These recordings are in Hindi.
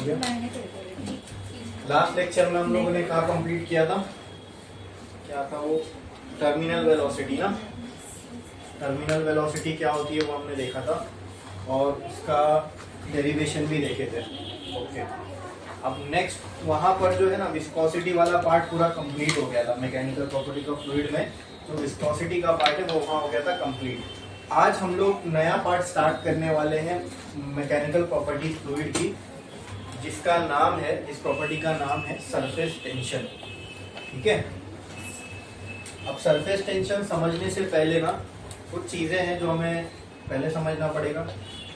गया। लास्ट लेक्चर में हम लोगों ने कहा कंप्लीट किया था, क्या था वो, टर्मिनल वेलोसिटी ना। टर्मिनल वेलोसिटी क्या होती है वो हमने देखा था और उसका डेरिवेशन भी देखे थे। ओके, अब नेक्स्ट वहाँ पर जो है ना विस्कोसिटी वाला पार्ट पूरा कंप्लीट हो गया था। मैकेनिकल प्रॉपर्टी ऑफ फ्लूइड में जो विस्कोसिटी का पार्ट है वो वहाँ हो गया था कंप्लीट। आज हम लोग नया पार्ट स्टार्ट करने वाले हैं मैकेनिकल प्रॉपर्टी फ्लूइड की, जिसका नाम है, इस प्रॉपर्टी का नाम है सरफेस टेंशन। ठीक है, अब सरफेस टेंशन समझने से पहले ना कुछ चीज़ें हैं जो हमें पहले समझना पड़ेगा,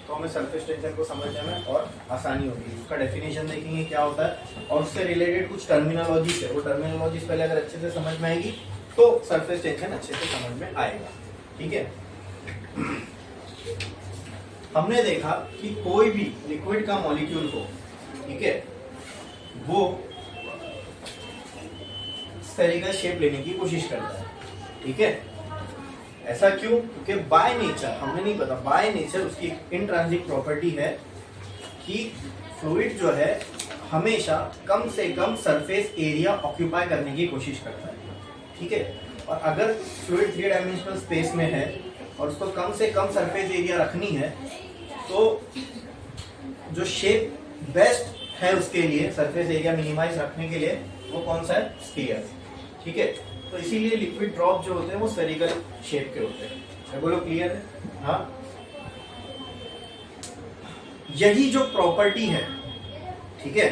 तो हमें सरफेस टेंशन को समझने में और आसानी होगी। उसका डेफिनेशन देखेंगे क्या होता है और उससे रिलेटेड कुछ टर्मिनोलॉजीज है, वो टर्मिनोलॉजीज पहले अगर अच्छे से समझ में आएगी तो सरफेस टेंशन अच्छे से समझ में आएगा। ठीक है, हमने देखा कि कोई भी लिक्विड का मॉलिक्यूल को, ठीक है, वो स्फेरिकल शेप लेने की कोशिश करता है। ठीक है, ऐसा क्यों? क्योंकि बाय नेचर, हमें नहीं पता, बाय नेचर उसकी इंट्रिंसिक प्रॉपर्टी है कि फ्लूइड जो है हमेशा कम से कम सरफेस एरिया ऑक्यूपाई करने की कोशिश करता है। ठीक है, और अगर फ्लूइड 3 डायमेंशनल स्पेस में है और उसको कम से कम सरफेस एरिया रखनी है, तो जो शेप बेस्ट है उसके लिए, सरफेस एरिया मिनिमाइज रखने के लिए, वो कौन सा है? स्फीयर। ठीक है, तो इसीलिए लिक्विड ड्रॉप जो होते हैं वो स्फेरिकल शेप के होते हैं। बोलो क्लियर है? हाँ, यही जो प्रॉपर्टी है, ठीक है,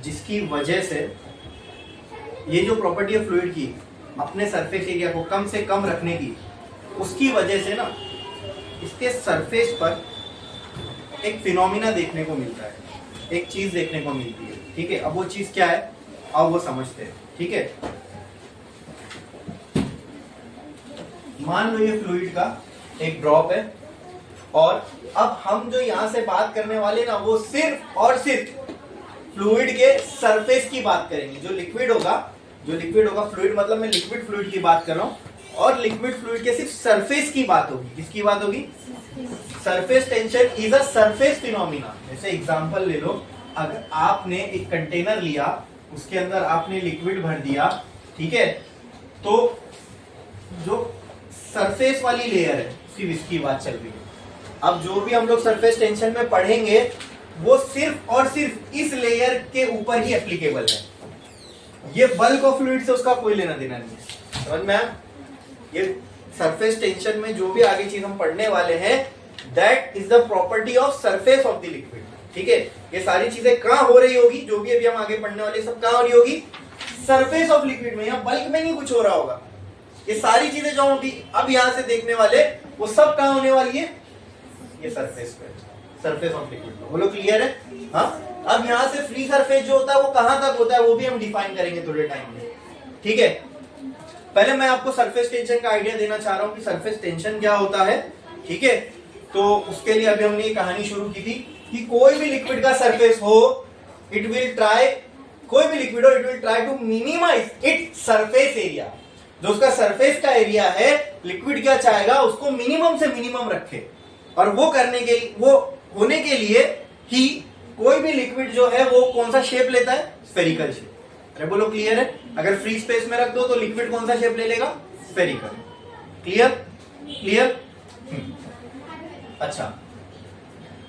जिसकी वजह से ये जो प्रॉपर्टी है फ्लूइड की, अपने सरफेस एरिया को कम से कम रखने की, उसकी वजह से ना इसके सरफेस पर एक फिनोमिना देखने को मिलता है, एक चीज देखने को मिलती है। ठीक है, अब वो चीज क्या है, अब वो समझते हैं। ठीक है, मान लो ये फ्लूइड का एक ड्रॉप है और अब हम जो यहां से बात करने वाले ना वो सिर्फ और सिर्फ फ्लूइड के सरफेस की बात करेंगे। जो लिक्विड होगा फ्लूइड मतलब मैं लिक्विड फ्लूइड की बात कर रहा हूं, और लिक्विड फ्लूइड के सिर्फ सरफेस की बात होगी। किसकी बात होगी? Surface tension is a surface phenomena. जैसे एग्जांपल ले लो, अगर आपने एक कंटेनर लिया, उसके अंदर आपने लिक्विड भर दिया, ठीक है, तो जो सरफेस वाली लेयर है सिर्फ इसकी बात चल रही है। अब जो भी हम लोग सरफेस टेंशन में पढ़ेंगे वो सिर्फ और सिर्फ इस लेयर के ऊपर ही एप्लीकेबल है। ये बल्क ऑफ फ्लूइड से उसका कोई लेना देना नहीं है। समझ में आया? ये सरफेस टेंशन में जो भी आगे चीज हम पढ़ने वाले हैं, that is the property of surface of the liquid. ठीक है, ये सारी चीजें कहां हो रही होगी, जो भी अभी हम आगे पढ़ने वाले सब कहां हो रही होगी? सरफेस ऑफ लिक्विड में। यहाँ बल्क में नहीं कुछ हो रहा होगा। ये सारी चीजें जो हम अब यहां से देखने वाले, वो सब कहां होने वाली है? ये सरफेस पे, सरफेस ऑफ लिक्विड। बोलो क्लियर है? हाँ, अब यहां से फ्री सरफेस जो होता है वो कहां तक होता है वो भी हम डिफाइन करेंगे थोड़े टाइम में। ठीक है, पहले मैं आपको सरफेस टेंशन का आइडिया देना चाह रहा हूं कि सरफेस टेंशन क्या होता है। ठीक है, तो उसके लिए अभी हमने ये कहानी शुरू की थी कि कोई भी लिक्विड का सरफेस हो, इट विल ट्राई, कोई भी लिक्विड हो, it will try to minimize its surface area. जो उसका सरफेस का एरिया है, लिक्विड क्या चाहेगा? उसको मिनिमम से मिनिमम रखे। और वो करने के, वो होने के लिए ही कोई भी लिक्विड जो है वो कौन सा शेप लेता है? Spherical shape. अरे बोलो क्लियर है? अगर फ्री स्पेस में रख दो तो लिक्विड कौन सा शेप ले लेगा? स्फेरिकल। क्लियर? क्लियर? अच्छा,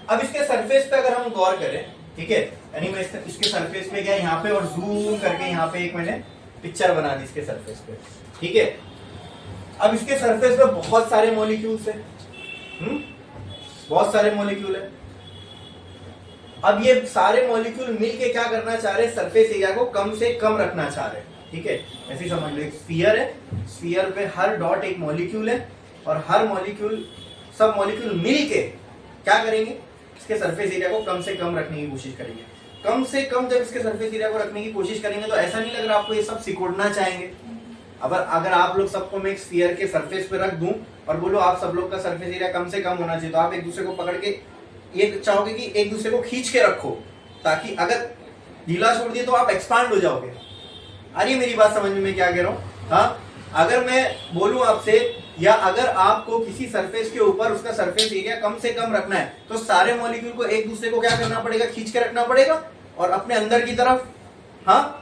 अब इसके सरफेस पे अगर हम गौर करें, ठीक है, यानी मैं इसके सरफेस पे गया यहाँ पे और जूम करके यहाँ पे एक मैंने पिक्चर बना दी इसके सरफेस पे। ठीक है, अब इसके सरफेस पे बहुत सारे मॉलिक्यूल्स हैं, बहुत सारे मॉलिक्यूल है। अब ये सारे मॉलिक्यूल मिलके क्या करना चाह रहे हैं? सरफेस एरिया को कम से कम रखना चाह रहे हैं। ठीक है, ऐसे समझ लो, एक स्फीयर है, स्फीयर पे हर डॉट एक मॉलिक्यूल है और हर मॉलिक्यूल, सब मॉलिक्यूल मिलके क्या करेंगे? इसके सरफेस एरिया को कम से कम रखने की कोशिश करेंगे। कम से कम जब इसके सरफेस एरिया को रखने की कोशिश करेंगे तो ऐसा नहीं लग रहा आपको ये सब सिकोड़ना चाहेंगे। अगर आप लोग सबको मैं एक स्फीयर के सरफेस पे रख दूं और बोलो आप सब लोग का सरफेस एरिया कम से कम होना चाहिए, तो आप एक दूसरे को पकड़ के ये चाहोगे कि एक दूसरे को खींच के रखो, ताकि अगर ढीला छोड़ दिए तो आप एक्सपांड हो जाओगे। अरे मेरी बात समझ में क्या कह रहा हूँ? हाँ, अगर मैं बोलूं आपसे, या अगर आपको किसी सरफेस के ऊपर उसका सरफेस एरिया कम से कम रखना है, तो सारे मॉलिक्यूल को एक दूसरे को क्या करना पड़ेगा? खींच के रखना पड़ेगा। और अपने अंदर की तरफ, हाँ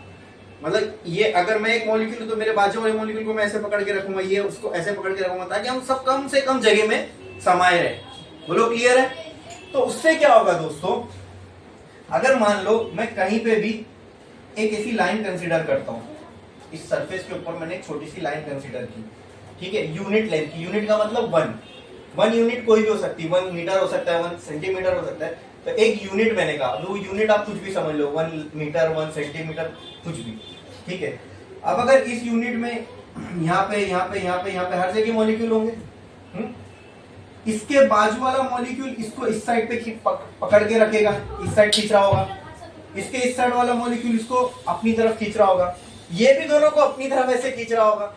मतलब ये अगर मैं एक मॉलिक्यूल हूं तो मेरे बाजू वाले मॉलिक्यूल को मैं ऐसे पकड़ के रखूंगा, ये उसको ऐसे पकड़ के रखूंगा, ताकि हम सब कम से कम जगह में समाये रहे। बोलो क्लियर है? तो उससे क्या होगा दोस्तों, अगर मान लो मैं कहीं पे भी एक ऐसी लाइन कंसीडर करता हूं, इस सरफेस के ऊपर मैंने एक छोटी सी लाइन कंसीडर की, ठीक है, यूनिट लेंथ की, यूनिट का मतलब वन यूनिट कोई भी हो सकती है, 1 मीटर हो सकता है, 1 सेंटीमीटर हो सकता है, तो एक यूनिट मैंने कहा, वो यूनिट आप कुछ भी समझ लो, 1 मीटर 1 सेंटीमीटर कुछ भी, ठीक है। अब अगर इस यूनिट में यहाँ पे यहाँ पे यहाँ पे यहाँ पे हर जगह मॉलिक्यूल होंगे, इसके बाजू वाला मॉलिक्यूल इसको इस साइड पे पकड़ के रखेगा, इस साइड खींच रहा होगा, इसके इस साइड वाला मॉलिक्यूल इसको अपनी तरफ खींच रहा होगा, ये भी दोनों को अपनी तरफ ऐसे खींच रहा होगा।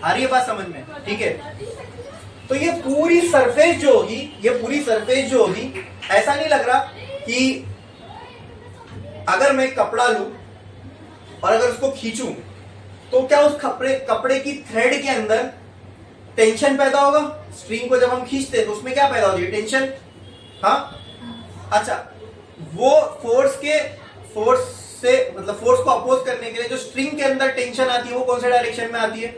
आ रही है बात समझ में? ठीक है, तो ये पूरी सरफेस जो होगी, ये पूरी सरफेस जो होगी, ऐसा नहीं लग रहा कि अगर मैं कपड़ा लूं और अगर उसको खींचूं तो क्या उस कपड़े की थ्रेड के अंदर टेंशन पैदा होगा? स्ट्रिंग को जब हम खींचते हैं तो उसमें क्या पैदा होती है? टेंशन। हाँ, अच्छा, वो फोर्स से मतलब फोर्स को अपोज करने के लिए जो स्ट्रिंग के अंदर टेंशन आती है वो कौन से डायरेक्शन में आती है?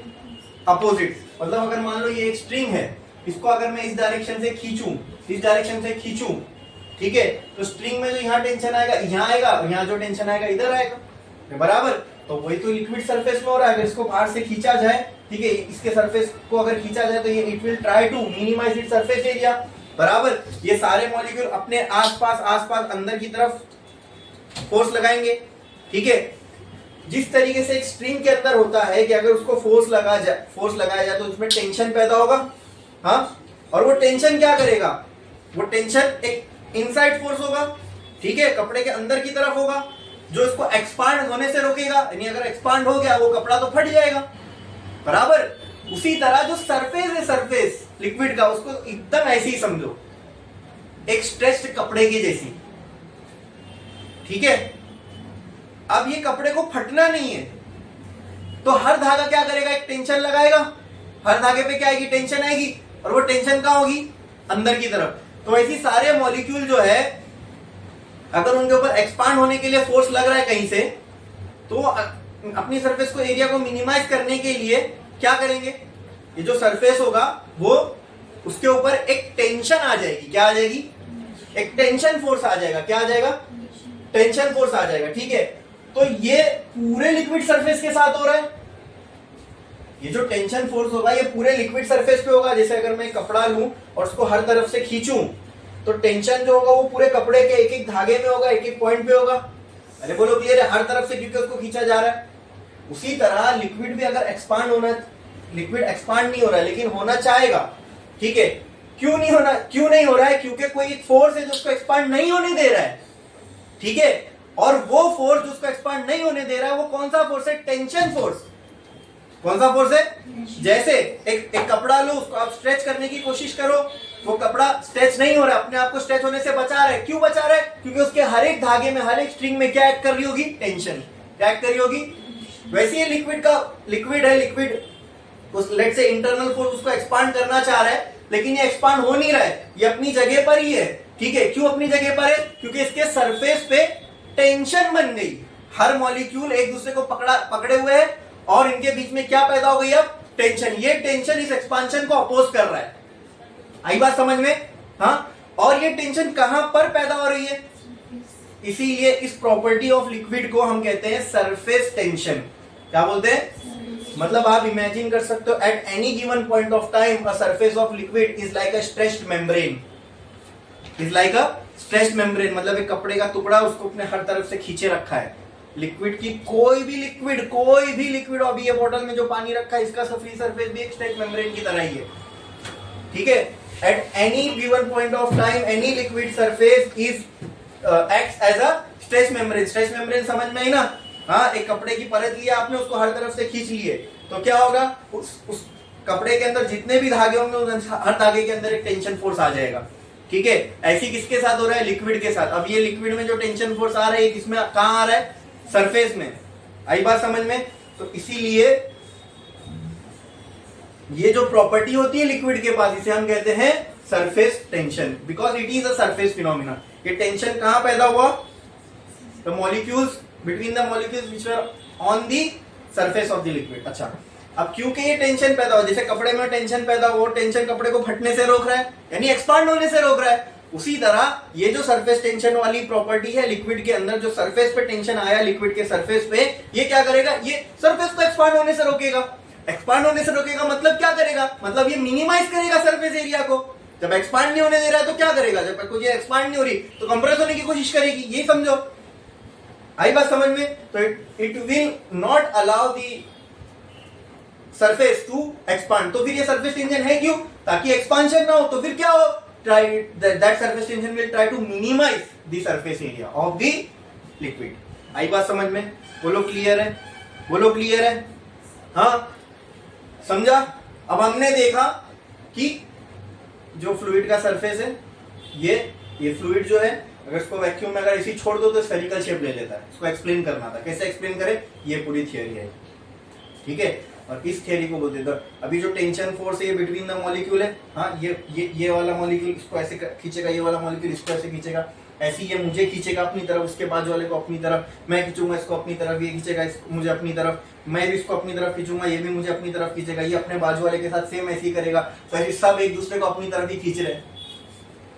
अपोजिट। मतलब अगर मान लो ये एक स्ट्रिंग है, इसको अगर मैं इस डायरेक्शन से खींचूं, इस डायरेक्शन से खींचूं, ठीक है, तो स्ट्रिंग में जो यहाँ टेंशन आएगा यहाँ आएगा, यहाँ जो टेंशन आएगा इधर आएगा, बराबर। तो वही तो लिक्विड सरफेस में हो रहा है। अगर इसको बाहर से खींचा जाए, ठीक है, इसके सरफेस को अगर खींचा जाए तो ये it will try to minimize it surface area, बराबर। ये सारे मॉलिक्यूल अपने आसपास अंदर की तरफ फोर्स लगाएंगे, ठीक है। जिस तरीके से एक स्ट्रिंग के अंदर होता है कि अगर उसको फोर्स लगाया जाए तो उसमें टेंशन पैदा होगा, हाँ, और वो टेंशन क्या करेगा? वो टेंशन एक इनसाइड फोर्स होगा, ठीक है, कपड़े के अंदर की तरफ होगा, जो इसको एक्सपांड होने से रोकेगा। यानी अगर एक्सपांड हो गया वो कपड़ा तो फट जाएगा, बराबर। उसी तरह जो सरफेस है, सरफेस लिक्विड का, उसको एकदम ऐसे ही समझो, एक स्ट्रेच्ड कपड़े की जैसी, ठीक है। अब ये कपड़े को फटना नहीं है तो हर धागा क्या करेगा? एक टेंशन लगाएगा, हर धागे पे क्या आएगी? टेंशन आएगी, और वो टेंशन कहां होगी? अंदर की तरफ। तो ऐसी सारे मॉलिक्यूल जो है, अगर उनके ऊपर एक्सपांड होने के लिए फोर्स लग रहा है कहीं से, तो अपनी सरफेस को, एरिया को मिनिमाइज करने के लिए क्या करेंगे? ये जो सरफेस होगा वो, उसके ऊपर एक टेंशन आ जाएगी। क्या आ जाएगी? एक टेंशन फोर्स आ जाएगा। क्या आ जाएगा? टेंशन फोर्स आ जाएगा, ठीक है। तो ये पूरे लिक्विड सरफेस के साथ हो रहा है। ये जो टेंशन फोर्स होगा ये पूरे लिक्विड सरफेस पे होगा। जैसे अगर मैं कपड़ा लूं और उसको हर तरफ से खींचूं तो टेंशन जो होगा वो पूरे कपड़े के एक एक धागे में होगा, एक एक पॉइंट पे होगा। अरे बोलो क्लियर है? हर तरफ से, क्योंकि उसको खींचा जा रहा है। उसी तरह लिक्विड भी अगर एक्सपांड होना, लिक्विड एक्सपांड नहीं हो रहा है लेकिन होना चाहेगा, ठीक है। क्यों नहीं हो रहा है? क्योंकि कोई एक फोर्स है जो उसको एक्सपांड नहीं होने दे रहा है, ठीक है। और वो फोर्स जो उसको एक्सपांड नहीं होने दे रहा है वो कौन सा फोर्स है? Tension force. कौन सा फोर्स है? जैसे एक कपड़ा लो, उसको आप स्ट्रेच करने की कोशिश करो, वो कपड़ा स्ट्रेच नहीं हो रहा है, अपने आप को स्ट्रेच होने से बचा रहा है। क्यों बचा रहा है? क्योंकि उसके हर एक धागे में, हर एक स्ट्रिंग में क्या एक्ट कर रही होगी? टेंशन। क्या एक्ट कर रही होगी? वैसे ही लिक्विड है, लिक्विड उस लेट से इंटरनल फोर्स उसको एक्सपांड करना चाह रहा है, लेकिन ये एक्सपांड हो नहीं रहा है, ये अपनी जगह पर ही है, ठीक है। क्यों अपनी जगह पर है? क्योंकि इसके सरफेस पे टेंशन बन गई। हर मॉलिक्यूल एक दूसरे को पकड़े हुए है और इनके बीच में क्या पैदा हो गई? अब टेंशन। ये टेंशन इस एक्सपांशन को अपोज कर रहा है। आई बात समझ में? हाँ। और ये टेंशन कहां पर पैदा हो रही है? इसीलिए इस प्रॉपर्टी ऑफ लिक्विड को हम कहते हैं सरफेस टेंशन। क्या बोलते हैं? मतलब आप इमेजिन कर सकते हो, eight any given point of time a surface of liquid is like a stretched membrane. Is like a stretched membrane, मतलब एक कपड़े का टुकड़ा, उसको अपने हर तरफ से खींचे रखा है। लिक्विड की कोई भी लिक्विड, अभी ये बोतल में जो पानी रखा है इसका फ्री सरफेस भी एक स्ट्रेच्ड मेम्ब्रेन की तरह ही है, ठीक है। At any given point of time any liquid surface is acts as a stretched membrane. Stretched membrane समझ में आई ना? हाँ, एक कपड़े की परत लिया आपने, उसको हर तरफ से खींच लिए, तो क्या होगा? उस कपड़े के अंदर जितने भी धागे होंगे हर धागे के अंदर एक टेंशन फोर्स आ जाएगा, ठीक है। ऐसी किसके साथ हो रहा है? लिक्विड के साथ। अब ये लिक्विड में जो टेंशन फोर्स आ रहा है किसमें, कहां आ रहा है? सरफेस में। आई बात समझ में? तो इसीलिए ये जो प्रॉपर्टी होती है लिक्विड के पास, इसे हम कहते हैं surface tension, because it is a surface phenomena. ये टेंशन कहां पैदा हुआ? The molecules between the molecules which are on the surface of the liquid. अच्छा, अब क्योंकि ये टेंशन पैदा हो, जैसे कपड़े में टेंशन पैदा हो, टेंशन कपड़े को फटने से रोक रहा है, यानी एक्सपांड होने से रोक रहा है, उसी तरह ये जो सरफेस टेंशन वाली प्रॉपर्टी है लिक्विड के अंदर, जो सरफेस पे टेंशन आया लिक्विड के सरफेस पे, ये क्या करेगा, ये सरफेस को एक्सपांड होने से रोकेगा। एक्सपांड होने से रोकेगा मतलब क्या करेगा, मतलब ये मिनिमाइज करेगा सरफेस एरिया को। जब एक्सपांड नहीं होने दे रहा है तो क्या करेगा, जब तक कुछ एक्सपांड नहीं हो रही तो कंप्रेस होने की कोशिश करेगी, ये समझो। आई बात समझ में? तो it will not allow the surface to expand. तो फिर ये सरफेस टेंशन है क्यों, ताकि एक्सपांशन ना हो। तो फिर क्या हो, that surface tension will try to minimize the surface area of the liquid। आई बात समझ में? बोलो क्लियर है, बोलो क्लियर है, हाँ समझा। अब हमने देखा कि जो फ्लूइड का सरफेस है, ये फ्लूइड जो है, अगर इसको वैक्यूम में अगर इसी छोड़ दो तो स्फेरिकल शेप ले लेता है। इसको एक्सप्लेन करना था, कैसे एक्सप्लेन करें, ये पूरी थियरी है, ठीक है। और इस थियरी को बोलते हैं, अभी जो टेंशन फोर्स है ये बिटवीन द मॉलिक्यूल है, हाँ ये वाला मॉलिक्यूल इसको ऐसे खींचेगा, ये वाला मॉलिक्यूल इसको ऐसे खींचेगा, ऐसे ये मुझे खींचेगा अपनी तरफ, उसके बाजू वाले को अपनी तरफ, मैं खींचूंगा इसको अपनी तरफ, ये खींचेगा मुझे अपनी तरफ, मैं भी इसको अपनी तरफ खींचूंगा, ये भी मुझे अपनी तरफ खींचेगा, ये अपने बाजू वाले के साथ सेम ऐसे ही करेगा। तो ऐसे सब एक दूसरे को अपनी तरफ ही खींच रहे हैं,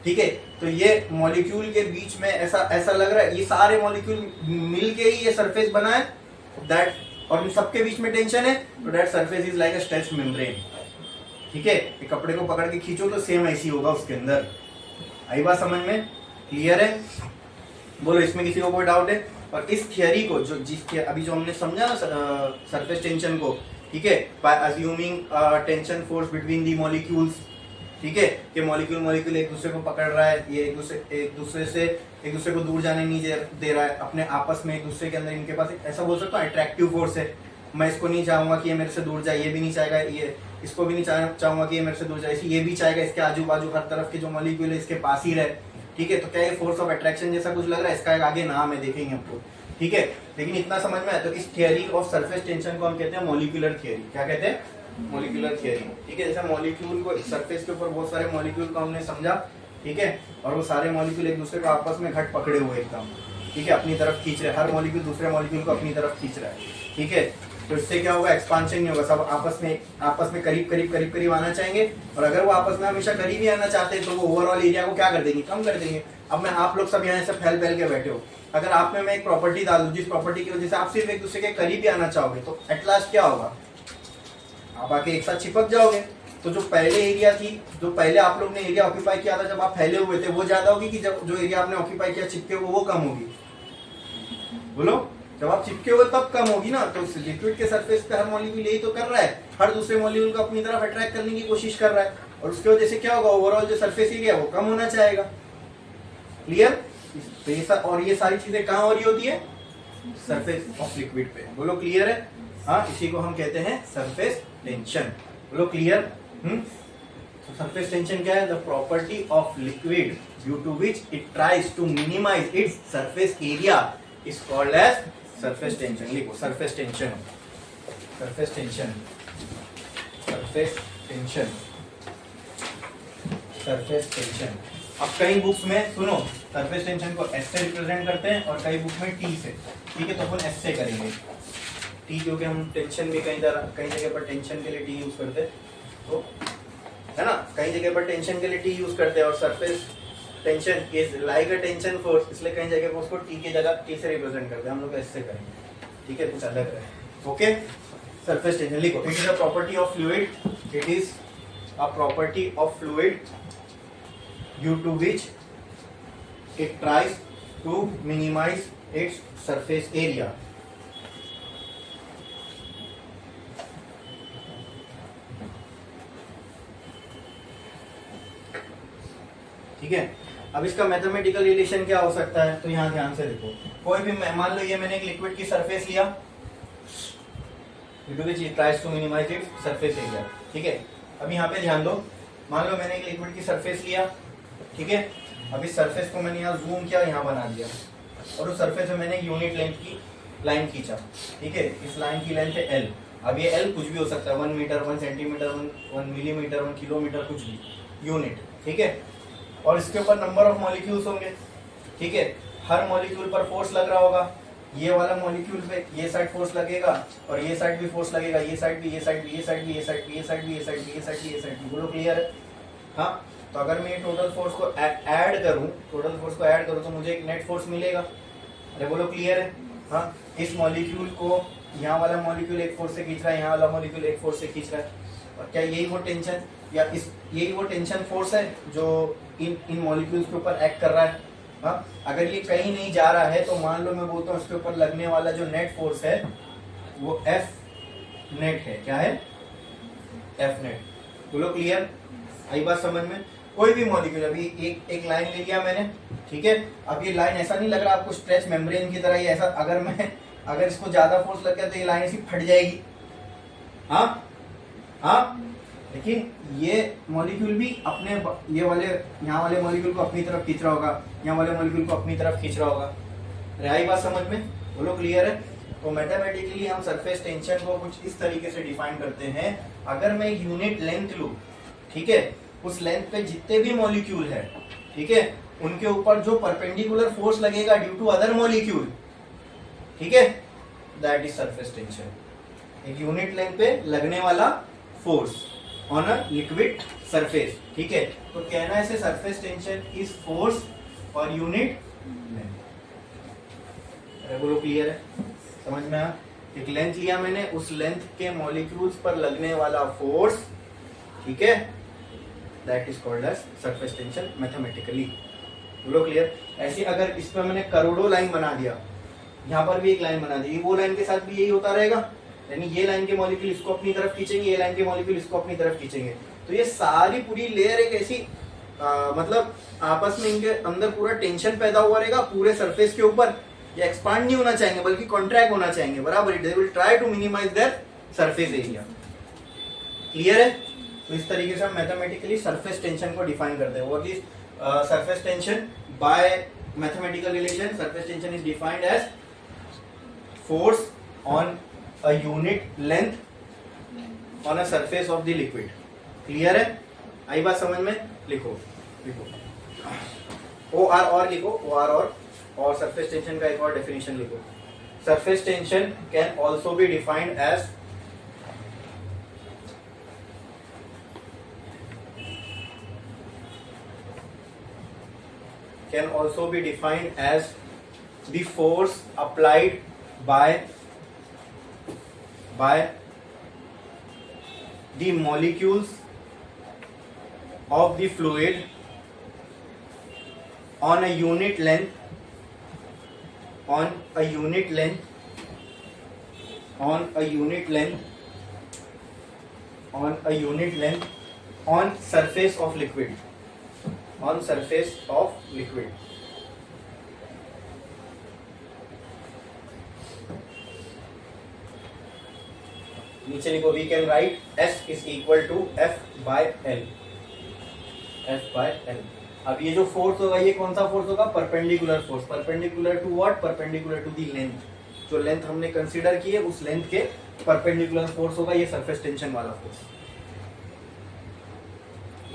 ठीक है। तो ये मॉलिक्यूल के बीच में ऐसा लग रहा है, ये सारे मॉलिक्यूल मिलके ही ये सरफेस बना है, दैट, और इन सबके बीच में टेंशन है, तो that surface is like a stretch membrane, ठीक है। ये कपड़े को पकड़ के खींचो तो सेम ऐसी होगा उसके अंदर। आई बात समझ में? क्लियर है? बोलो, इसमें किसी को कोई डाउट है? और इस थियरी को जो अभी जो हमने समझा ना सरफेस टेंशन को, ठीक है, by assuming tension force between the molecules, ठीक है, कि मॉलिक्यूल एक दूसरे को पकड़ रहा है, ये एक दूसरे को दूर जाने नहीं दे रहा है, अपने आपस में एक दूसरे के अंदर इनके पास ऐसा बोल सकता हूँ अट्रैक्टिव फोर्स है। मैं इसको नहीं चाहूंगा कि ये मेरे से दूर जाए, ये भी नहीं चाहेगा, ये इसको भी नहीं चाहूंगा कि ये मेरे से दूर जाए, ये भी चाहेगा इसके आजू बाजू हर तरफ के जो मॉलिक्यूल है इसके पास ही रहे, ठीक है। तो क्या ये फोर्स ऑफ अट्रैक्शन जैसा कुछ लग रहा है? इसका एक आगे नाम है, देखेंगे आपको, ठीक है। लेकिन इतना समझ में आया, तो इस थियरी ऑफ सरफेस टेंशन को हम कहते हैं मॉलिक्यूलर थियरी। क्या कहते हैं? मॉलिक्यूलर थियरी, ठीक है। जैसे मॉलिक्यूल को, सरफेस के ऊपर बहुत सारे मॉलिक्यूल को हमने समझा, ठीक है, और वो सारे मॉलिक्यूल एक दूसरे को आपस में घट पकड़े हुए एकदम, ठीक है, अपनी तरफ खींच रहे, हर मॉलिक्यूल दूसरे मॉलिक्यूल को अपनी तरफ खींच रहा है, ठीक है। तो इससे क्या होगा, एक्सपांशन नहीं होगा, सब आपस में करीब आना चाहेंगे, और अगर वो आपस में हमेशा करीब ही आना चाहते हैं तो वो ओवरऑल एरिया को क्या कर देंगे, कम कर देंगे। अब मैं आप लोग सब यहाँ से फैल के बैठे हो, अगर आप में मैं एक प्रॉपर्टी डाल दूं जिस प्रॉपर्टी की वजह से आप सिर्फ एक दूसरे के करीब ही आना चाहोगे, तो एट लास्ट क्या होगा, आप आके एक साथ चिपक जाओगे। तो जो पहले एरिया थी, जो पहले आप लोग ने एरिया ऑक्यूपाई किया था जब आप फैले हुए थे, वो ज्यादा होगी कि जब जो एरिया आपने ऑक्यूपाई किया चिपके हुए वो कम होगी? बोलो, जब आप चिपके हुए तब कम होगी ना। तो लिक्विड के सरफेस पे हर मॉलिक्यूल यही तो कर रहा है, हर दूसरे मॉलिक्यूल को अपनी तरफ अट्रैक्ट करने की कोशिश कर रहा है, और उसकी वजह से क्या होगा, ओवरऑल जो सरफेस एरिया वो कम होना चाहेगा। क्लियर? और ये सारी चीजें कहाँ हो रही होती है, सरफेस ऑफ लिक्विड पे। बोलो क्लियर है? हाँ, इसी को हम कहते हैं सरफेस टेंशन। बोलो क्लियर? सरफेस टेंशन क्या है? The property of liquid due to which it tries to minimize its surface area is called as surface tension. लिखो, surface tension, surface tension, surface tension, surface tension. अब कई बुक्स में सुनो, सरफेस टेंशन को एस से रिप्रेजेंट करते हैं और कई बुक में टी से, ठीक है। तो अपन एस से करेंगे टी, क्योंकि हम टेंशन भी कई जगह पर टेंशन के लिए टी यूज करते हैं, तो है ना, कई जगह पर टेंशन के लिए टी यूज करते हैं। और surface tension is like a tension force, इसलिए कई जगह पर उसको टी की जगह टी से रिप्रेजेंट करते हैं, हम लोग एस से करेंगे, ठीक है, कुछ अलग है। ओके, सरफेस टेंशन लिखो, it is a property of fluid, it is a property of fluid due to which it tries to minimize its surface area. ठीक है। अब इसका मैथमेटिकल रिलेशन क्या हो सकता है, तो यहाँ ध्यान से देखो, कोई भी मान लो ये मैंने एक लिक्विड की सरफेस लिया, due to which it tries to minimize its surface area, ठीक है। अब यहाँ पे ध्यान दो, मान लो मैंने एक लिक्विड की सरफेस लिया, ठीक है। अब इस सरफेस को मैंने यहाँ जूम किया, यहाँ बना दिया, और उस सरफेस में मैंने यूनिट लेंथ की लाइन खींचा, ठीक है। इस लाइन की लेंथ है एल। अब ये एल कुछ भी हो सकता है, 1 मीटर, 1 सेंटीमीटर, 1 मिलीमीटर, 1 किलोमीटर, कुछ भी यूनिट, ठीक है। और इसके ऊपर नंबर ऑफ मॉलिक्यूल्स होंगे, ठीक है। हर मॉलिक्यूल पर फोर्स लग रहा होगा, ये वाला मॉलिक्यूल पे ये साइड फोर्स लगेगा और ये साइड भी फोर्स लगेगा, ये साइड भी, ये साइड भी, ये साइड भी, ये साइड भी, ये साइड भी, ये साइड भी, ये साइड भी, ये साइड भी। बोलो क्लियर है? हाँ, तो अगर मैं ये टोटल फोर्स को ऐड करूं, टोटल फोर्स को ऐड करूं तो मुझे एक नेट फोर्स मिलेगा। अरे बोलो क्लियर है? हाँ, इस मॉलिक्यूल को यहाँ वाला मॉलिक्यूल एक फोर्स से खींच रहा है, यहाँ वाला मॉलिक्यूल एक फोर्स से खींच रहा है, और क्या यही वो टेंशन या यही वो टेंशन फोर्स है जो इन मॉलिक्यूल्स के ऊपर एक्ट कर रहा है? हाँ, अगर ये कहीं नहीं जा रहा है तो मान लो मैं बोलता हूँ इसके ऊपर लगने वाला जो नेट फोर्स है वो एफ नेट है। क्या है? F net. बोलो क्लियर? आई बात समझ में? कोई भी मॉलिक्यूल, अभी एक लाइन ले लिया मैंने, ठीक है। अब ये लाइन ऐसा नहीं लग रहा आपको स्ट्रेच मेम्ब्रेन की तरह, ये ऐसा अगर इसको ज्यादा फोर्स लग गया तो ये लाइन ऐसी फट जाएगी। हाँ हाँ, लेकिन ये मॉलिक्यूल भी अपने ये वाले यहाँ वाले मॉलिक्यूल को अपनी तरफ खींच रहा होगा, यहाँ वाले मॉलिक्यूल को अपनी तरफ खींच रहा होगा। रही बात समझ में? बोलो क्लियर है? तो मैथमेटिकली हम सरफेस टेंशन को कुछ इस तरीके से डिफाइन करते हैं। अगर मैं एक यूनिट लेंथ लूं, ठीक है, उस लेंथ पे जितने भी मॉलिक्यूल है, ठीक है, उनके ऊपर जो परपेंडिकुलर फोर्स लगेगा ड्यू टू अदर मॉलिक्यूल, ठीक है, दैट इज सरफेस टेंशन। एक यूनिट लेंथ पे लगने वाला force on a liquid surface, ठीक है। तो कहना है surface tension is force per unit length. अरे बोलो क्लियर है? समझ में आया? एक लेंथ लिया मैंने, उस लेंथ के मॉलिक्यूल्स पर लगने वाला फोर्स, ठीक है, that is called as surface tension mathematically. बोलो क्लियर? ऐसे अगर इस पर मैंने करोड़ों लाइन बना दिया, यहाँ पर भी एक लाइन बना दी, वो लाइन के साथ भी यही होता रहेगा, यानी ये लाइन के मॉलिक्यूल इसको अपनी तरफ खींचेंगे, ये लाइन के मॉलिक्यूल इसको अपनी तरफ खींचेंगे। तो ये सारी पूरी लेयर एक ऐसी मतलब आपस में इनके अंदर पूरा टेंशन पैदा हुआ रहेगा पूरे सरफेस के ऊपर। ये एक्सपांड नहीं होना चाहेंगे बल्कि कॉन्ट्रैक्ट होना चाहेंगे, बराबर। They will try to minimize their surface area. Clear है? तो इस तरीके से हम मैथमेटिकली सरफेस टेंशन को डिफाइन करते हैं। What is surface tension by mathematical relation? Surface tension is defined as force on a unit length on a surface of the liquid। Clear है? आई बात समझ में? लिखो ओ आर और लिखो, ओ आर और सरफेस टेंशन का एक और डेफिनेशन लिखो। Surface tension can also be defined as the force applied by the molecules of the fluid on a unit length on surface of liquid, नीचे लिखो, we can write S is equal to F by L। अब ये जो फोर्स होगा ये कौन सा फोर्स होगा? Perpendicular force. Perpendicular to what? Perpendicular to the length. जो लेंथ हमने कंसीडर की है उस लेंथ के परपेंडिकुलर फोर्स होगा ये सरफेस टेंशन वाला फोर्स।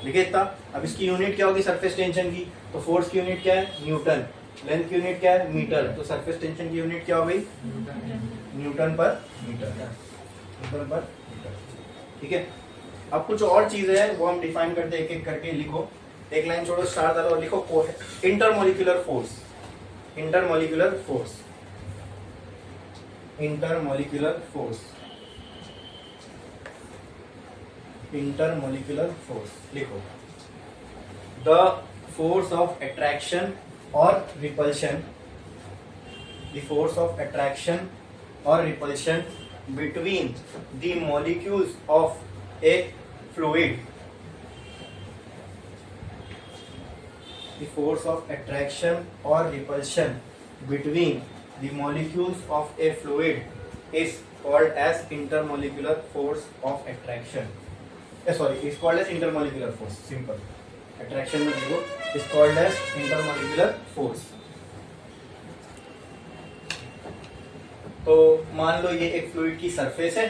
देखिए इतना। अब इसकी यूनिट क्या होगी सरफेस टेंशन की? तो फोर्स की यूनिट क्या है? न्यूटन। लेंथ की यूनिट क्या है? मीटर। तो सरफेस टेंशन की यूनिट क्या हो गई? न्यूटन पर मीटर। ठीक है। अब कुछ और चीजें हैं वो हम डिफाइन करते हैं एक एक करके। लिखो, एक लाइन छोड़ो, स्टार डालो और लिखो इंटरमोलिकुलर फोर्स। लिखो, द फोर्स ऑफ अट्रैक्शन और repulsion, between the molecules of a fluid, the force of attraction or repulsion between the molecules of a fluid is called as intermolecular force of attraction. Is called as intermolecular force. Simple. Attraction is called as intermolecular force. तो मान लो ये एक फ्लूइड की सरफेस है,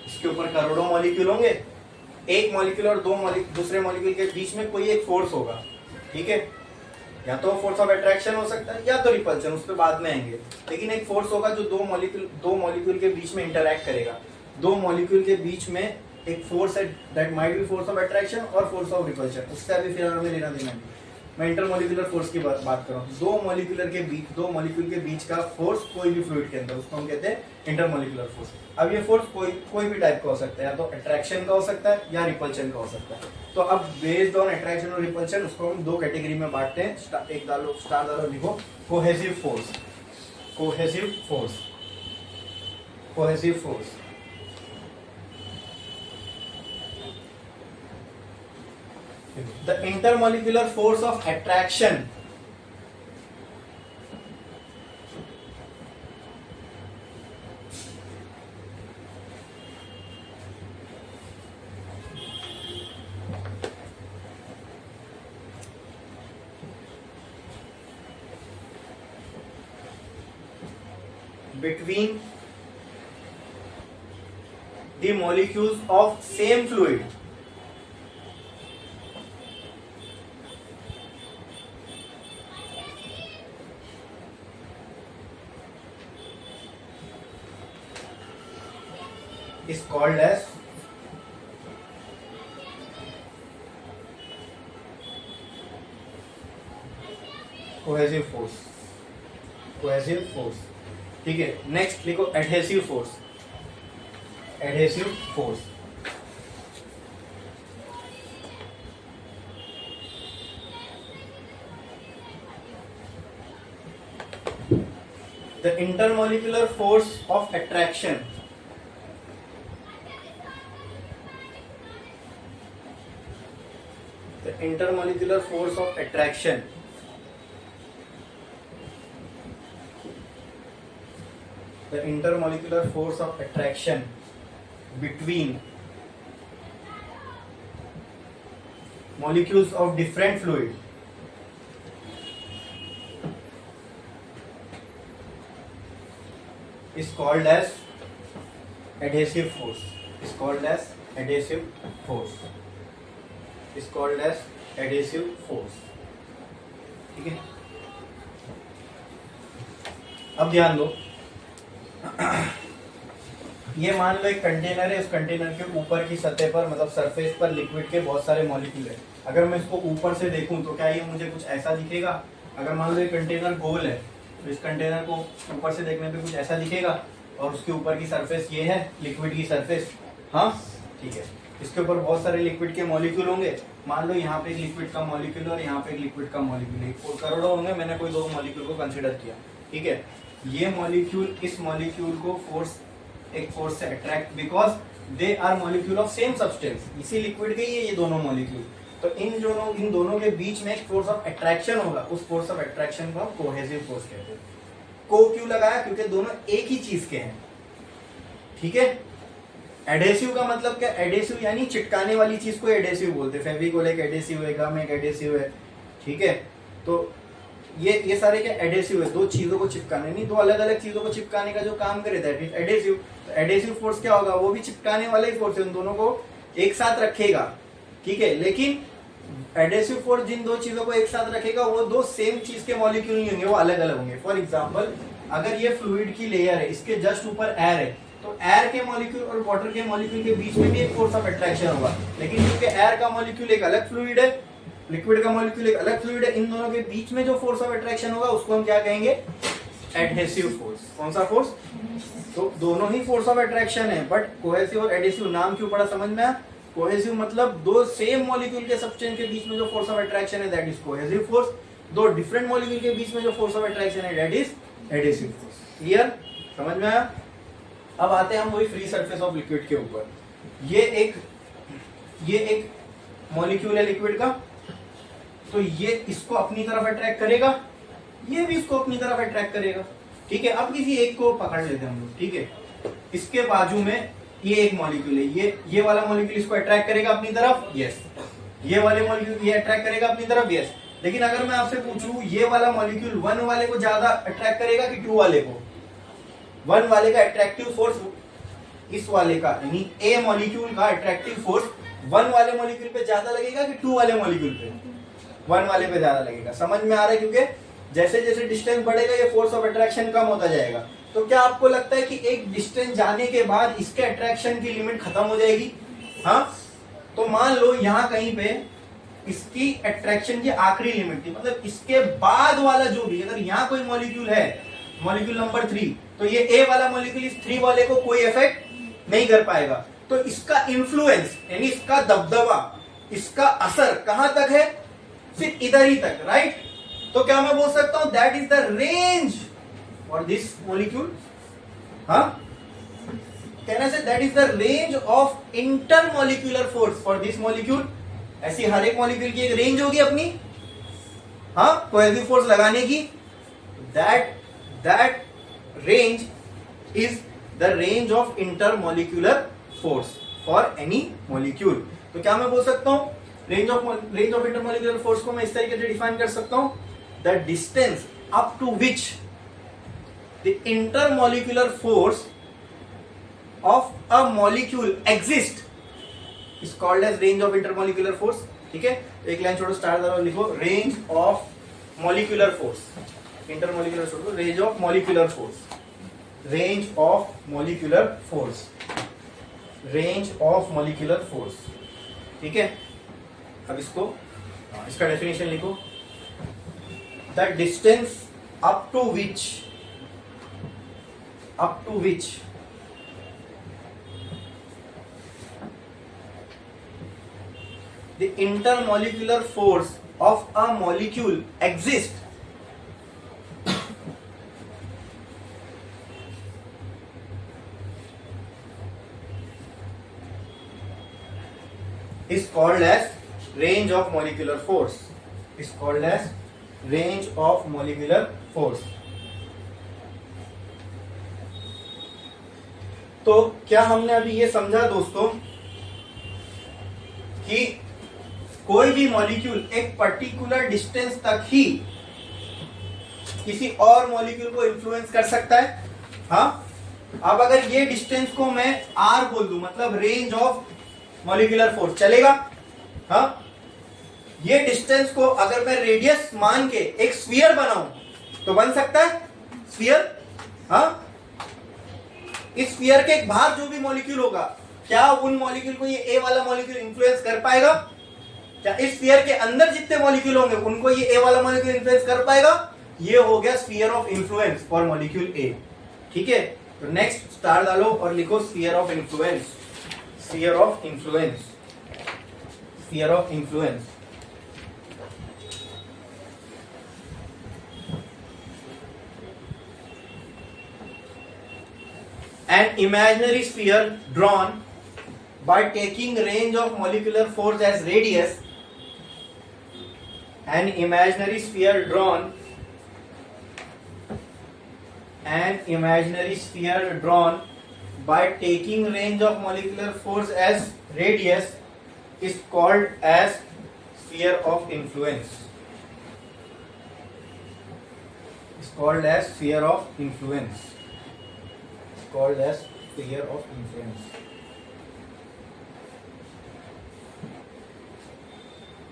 इसके ऊपर करोड़ों मॉलिक्यूल होंगे। एक मॉलिक्यूल और दूसरे मॉलिक्यूल के बीच में कोई एक फोर्स होगा, ठीक है। या तो फोर्स ऑफ अट्रैक्शन हो सकता है या तो रिपल्शन, उस पर बाद में आएंगे। लेकिन एक फोर्स होगा जो दो मॉलिक्यूल के बीच में इंटरैक्ट करेगा। दो मॉलिक्यूल के बीच में एक फोर्स है, that might be force of attraction और फोर्स ऑफ रिपल्शन, उससे अभी फिलहाल हमें लेना देना नहीं। मैं इंटरमोलिकुलर फोर्स की बात कर रहा हूँ। दो मॉलिक्यूल के बीच का फोर्स कोई भी फ्लूइड के अंदर, उसको हम कहते हैं इंटरमोलिकुलर फोर्स। अब ये फोर्स कोई भी टाइप का हो सकता है, या तो अट्रैक्शन का हो सकता है या रिपल्शन का हो सकता है। तो अब बेस्ड ऑन अट्रैक्शन और रिपल्शन उसको हम दो कैटेगरी में बांटते हैं। स्टार डालो, लिखो cohesive force. The intermolecular force of attraction between the molecules of same fluid is called as cohesive force. ठीक है, नेक्स्ट लिखो adhesive force. The intermolecular force of attraction between molecules of different fluid is called as adhesive force। ठीक है, अब ध्यान दो। ये मान लो एक कंटेनर है, उस कंटेनर के ऊपर की सतह पर, मतलब सरफेस पर लिक्विड के बहुत सारे मॉलिक्यूल है। अगर मैं इसको ऊपर से देखूं तो क्या ये मुझे कुछ ऐसा दिखेगा? अगर मान लो ये कंटेनर गोल है तो इस कंटेनर को ऊपर से देखने पे कुछ ऐसा दिखेगा, और उसके ऊपर की सरफेस ये है लिक्विड की सरफेस। हाँ ठीक है, इसके ऊपर बहुत सारे लिक्विड के मॉलिक्यूल होंगे। मान लो यहाँ पे एक लिक्विड का मॉलिक्यूल और यहाँ पे एक लिक्विड का मॉलिक्यूल है, करोड़ों होंगे, मैंने कोई दो मॉलिक्यूल को कंसिडर किया। ठीक है, ये मॉलिक्यूल इस मॉलिक्यूल को एक फोर्स से attract, because they are molecule of same substance, इसी लिक्विड के ही ये दोनों मॉलिक्यूल। तो इन दोनों के बीच में एक फोर्स ऑफ अट्रैक्शन होगा, उस फोर्स ऑफ अट्रैक्शन को हम कोहेसिव फोर्स कहते हैं। को क्यों लगाया? क्योंकि दोनों एक ही चीज के हैं। ठीक है, एडेसिव का मतलब क्या? एडेसिव यानी चिटकाने वाली चीज को एडेसिव बोलते हैं। फेविकोल एक एडेसिव है, गम एक एडेसिव है। ठीक है, तो ये सारे क्या एडेसिव है, दो चीजों को चिपकाने, नहीं दो अलग अलग चीजों को चिपकाने का जो काम करे दैट इज एडेसिव। तो एडेसिव फोर्स क्या होगा? वो भी चिपकाने वाला ही फोर्स है, उन दोनों को एक साथ रखेगा। ठीक है, लेकिन एडेसिव फोर्स जिन दो चीजों को एक साथ रखेगा वो दो सेम चीज के मॉलिक्यूल नहीं होंगे, वो अलग अलग होंगे। फॉर एग्जाम्पल, अगर ये फ्लूइड की लेयर है, इसके जस्ट ऊपर एयर है, तो एयर के मॉलिक्यूल और वाटर के मॉलिक्यूल के बीच में भी एक फोर्स ऑफ अट्रैक्शन होगा। लेकिन क्योंकि एयर का मॉलिक्यूल एक अलग फ्लूइड है, लिक्विड का मॉलिक्यूल एक अलग फ्लूइड है, इन दोनों के बीच में जो फोर्स ऑफ अट्रैक्शन होगा उसको हम क्या कहेंगे? Adhesive force. कौन सा फोर्स? तो दोनों ही फोर्स ऑफ अट्रैक्शन है, बट कोहेसिव और एडहेसिव नाम क्यों पड़ा समझ में आया? कोहेसिव मतलब दो सेम मॉलिक्यूल के सब्सटेंस के बीच में जो फोर्स ऑफ अट्रैक्शन है दैट इज कोहेसिव फोर्स। दो डिफरेंट मॉलिक्यूल के बीच में जो फोर्स ऑफ अट्रैक्शन है that is adhesive force. Clear? समझ में आया? अब आते हैं हम वही फ्री सरफेस ऑफ लिक्विड के ऊपर। ये एक मॉलिक्यूल है लिक्विड का, तो ये इसको अपनी तरफ अट्रैक्ट करेगा, ये भी इसको अपनी तरफ अट्रैक्ट करेगा। ठीक है, अब किसी एक को पकड़ लेते हैं हम लोग। ठीक है, इसके बाजू में ये एक मॉलिक्यूल है, ये वाला मॉलिक्यूल इसको अट्रैक्ट करेगा अपनी तरफ, यस। ये वाले मॉलिक्यूल ये अट्रैक्ट करेगा अपनी तरफ, यस। लेकिन अगर मैं आपसे पूछूं ये वाला मॉलिक्यूल 1 वाले को ज्यादा अट्रैक्ट करेगा कि 2 वाले को? 1 वाले का अट्रैक्टिव फोर्स, इस वाले का यानी ए मॉलिक्यूल का अट्रैक्टिव फोर्स 1 वाले मॉलिक्यूल पे ज्यादा लगेगा कि 2 वाले मॉलिक्यूल पे? 1 वाले पे ज्यादा लगेगा। समझ में आ रहा है? क्योंकि जैसे जैसे डिस्टेंस बढ़ेगा ये फोर्स ऑफ अट्रैक्शन कम होता जाएगा। तो क्या आपको लगता है कि एक डिस्टेंस जाने के बाद इसके अट्रैक्शन की लिमिट खत्म हो जाएगी? हाँ, तो मान लो यहाँ कहीं पे इसकी अट्रैक्शन की आखिरी लिमिट थी, मतलब इसके बाद वाला जो भी, अगर यहाँ कोई मॉलिक्यूल है, मॉलिक्यूल नंबर 3, तो ये ए वाला मॉलिक्यूल इस 3 वाले को कोई इफेक्ट नहीं कर पाएगा। तो इसका इन्फ्लुएंस यानी इसका दबदबा, इसका असर कहां तक है? सिर्फ इधर ही तक, राइट? तो क्या मैं बोल सकता हूं that is the range for this molecule? हाँ, कहने say that is the range of intermolecular force for this molecule. ऐसी हर एक मॉलिक्यूल की एक रेंज होगी अपनी, हाँ, कोहेसिव फोर्स लगाने की। That range is the range of intermolecular force for any molecule. तो क्या मैं बोल सकता हूं रेंज ऑफ इंटरमॉलिक्यूलर फोर्स को मैं इस तरीके से डिफाइन कर सकता हूं, the distance up to which the intermolecular force of a molecule exist is called as range of intermolecular force. ठीक है, एक लाइन छोड़ो, स्टार द्वारा लिखो, range of molecular force, intermolecular force, range of molecular force, range of molecular force, range of molecular force. ठीक है, अब इसका डेफिनेशन लिखो, the distance up to which the intermolecular force of a molecule exists is called as range of molecular force, is called as range of molecular force। तो क्या हमने अभी ये समझा दोस्तों कि कोई भी मॉलिक्यूल एक पर्टिकुलर डिस्टेंस तक ही किसी और मॉलिक्यूल को इन्फ्लुएंस कर सकता है। हाँ, अब अगर ये डिस्टेंस को मैं r बोल दूं, मतलब रेंज ऑफ मॉलिक्यूलर फोर्स, चलेगा? हाँ, ये डिस्टेंस को अगर मैं रेडियस मान के एक स्फीयर बनाऊं तो बन सकता है स्फीयर। हाँ, इस स्फीयर के बाहर जो भी मॉलिक्यूल होगा, क्या उन मॉलिक्यूल को ये ए वाला मॉलिक्यूल इन्फ्लुएंस कर पाएगा? क्या इस स्फीयर के अंदर जितने मॉलिक्यूल होंगे उनको ये ए वाला मॉलिक्यूल इन्फ्लुएंस कर पाएगा? ये हो गया sphere of influence for molecule A. ठीक है, तो नेक्स्ट स्टार डालो और लिखो sphere of influence, sphere of influence, sphere of influence. An imaginary sphere drawn by taking range of molecular force as radius, an imaginary sphere drawn by taking range of molecular force as radius is called as sphere of influence, is called as sphere of influence, called as sphere of influence।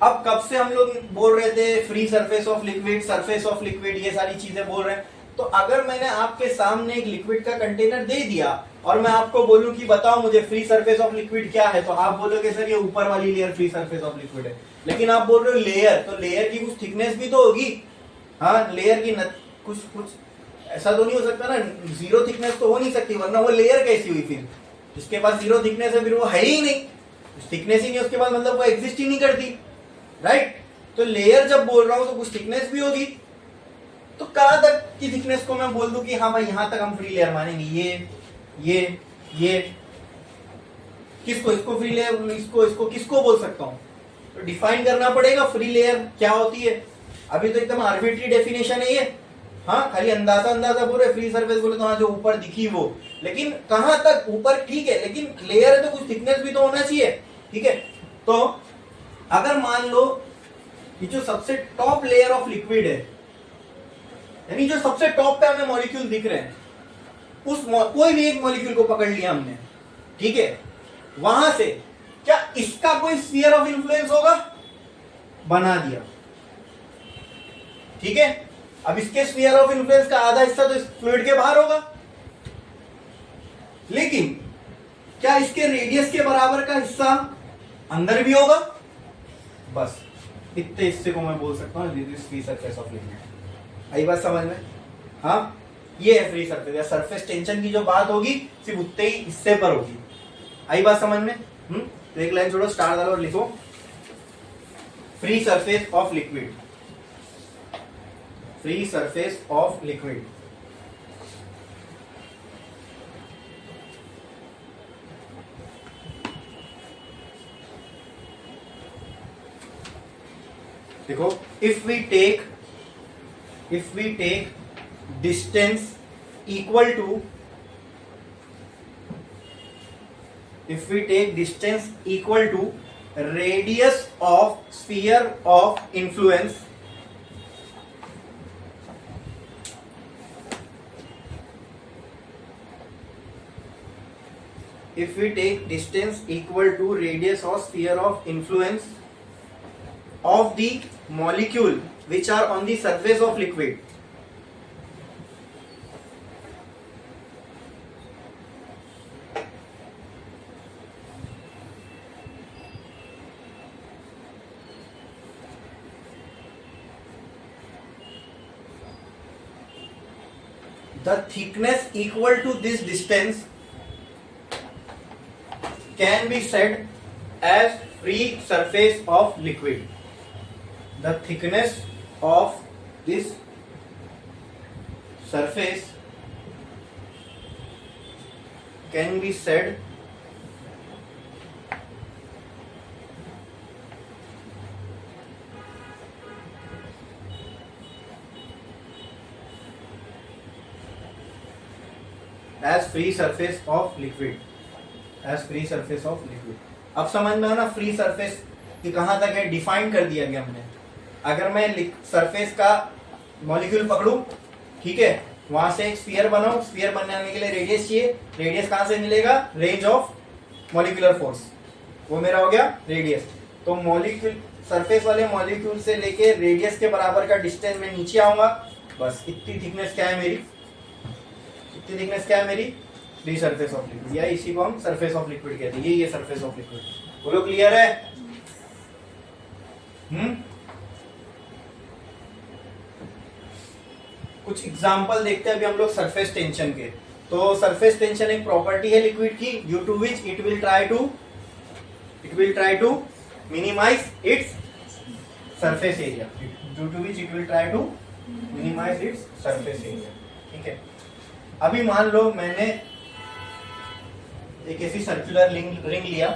अब कब से हम लोग बोल रहे थे free surface of liquid, surface of liquid, ये सारी चीजें बोल रहे हैं। तो अगर मैंने आपके सामने एक लिक्विड का कंटेनर दे दिया और मैं आपको बोलूं कि बताओ मुझे फ्री सरफेस ऑफ लिक्विड क्या है, तो आप बोलोगे सर ये ऊपर वाली layer free surface of liquid है। लेकिन आप बोल रहे हो लेयर, तो लेयर की कुछ थिकनेस भी तो होगी। हाँ, लेयर की कुछ ऐसा तो नहीं हो सकता ना, जीरो थिकनेस तो हो नहीं सकती, वरना वो लेयर कैसी हुई? फिर जिसके पास जीरो थिकनेस है फिर वो है ही नहीं, थिकनेस ही नहीं उसके पास, मतलब वो एग्जिस्ट ही नहीं करती, राइट? तो लेयर जब बोल रहा हूं तो कुछ थिकनेस भी होगी। तो कहां तक की थिकनेस को मैं बोल दूं कि हाँ भाई यहां तक हम फ्री लेयर मानेंगे? ये किसको, इसको फ्री लेयर, इसको किसको बोल सकता हूं? तो डिफाइन करना पड़ेगा फ्री लेयर क्या होती है। अभी तो एकदम आर्बिट्री डेफिनेशन है ये। हाँ, खाली अंदाजा पूरे फ्री सरफेस बोले तो हाँ जो ऊपर दिखी वो, लेकिन कहां तक ऊपर? ठीक है, लेकिन लेयर है तो कुछ थिकनेस भी तो होना चाहिए। ठीक है, तो अगर मान लो कि जो सबसे टॉप लेयर ऑफ लिक्विड है, यानी जो सबसे टॉप पे हमें मॉलिक्यूल दिख रहे हैं, उस कोई भी एक मॉलिक्यूल को पकड़ लिया हमने, ठीक है, वहां से क्या इसका कोई स्फीयर ऑफ इन्फ्लुएंस होगा? बना दिया। ठीक है। अब इसके स्फीयर ऑफ इन्फ्लुएंस का आधा हिस्सा तो इस फ्लूइड के बाहर होगा, लेकिन क्या इसके रेडियस के बराबर का हिस्सा अंदर भी होगा? बस इतने हिस्से को मैं बोल सकता हूँ this is free surface of liquid. आई बात समझ में? हाँ, ये है फ्री सरफेस या सरफेस टेंशन की जो बात होगी सिर्फ उतने ही हिस्से पर होगी। आई बात समझ में? तो एक लाइन छोड़ो, स्टार डालो और लिखो free surface of liquid. Free surface of liquid. देखो, if we take distance equal to radius of sphere of influence, if we take distance equal to radius of sphere of influence of the molecule which are on the surface of liquid, the thickness equal to this distance can be said as free surface of liquid. The thickness of this surface can be said as free surface of liquid, as free surface of liquid. अब समझ में ना फ्री सरफेस कि कहां तक है, डिफाइन कर दिया गया हमने। अगर मैं सरफेस का मॉलिक्यूल पकड़ूं, ठीक है, वहां से एक स्फीयर बनाऊं, स्फीयर बनाने के लिए रेडियस चाहिए, रेडियस कहां से मिलेगा? रेंज ऑफ मॉलिक्यूलर फोर्स, वो मेरा हो गया रेडियस। तो मॉलिक्यूल सरफेस वाले मॉलिक्यूल से लेके रेडियस के बराबर का डिस्टेंस में नीचे आऊंगा, बस इतनी थिकनेस क्या है मेरी, इतनी थिकनेस क्या है मेरी? फ्री सरफेस ऑफ लिक्विड, या इसी को हम सरफेस ऑफ लिक्विड कहते हैं। ये सरफेस ऑफ लिक्विड। बोलो क्लियर है? कुछ एग्जांपल देखते हैं अभी हम लोग सरफेस टेंशन के। तो सरफेस टेंशन एक प्रॉपर्टी है लिक्विड की, due to which it will try to minimize its surface area, due to which it will try to minimize its surface area. ठीक है, अभी मान लो मैंने एक ऐसी सर्कुलर रिंग लिया,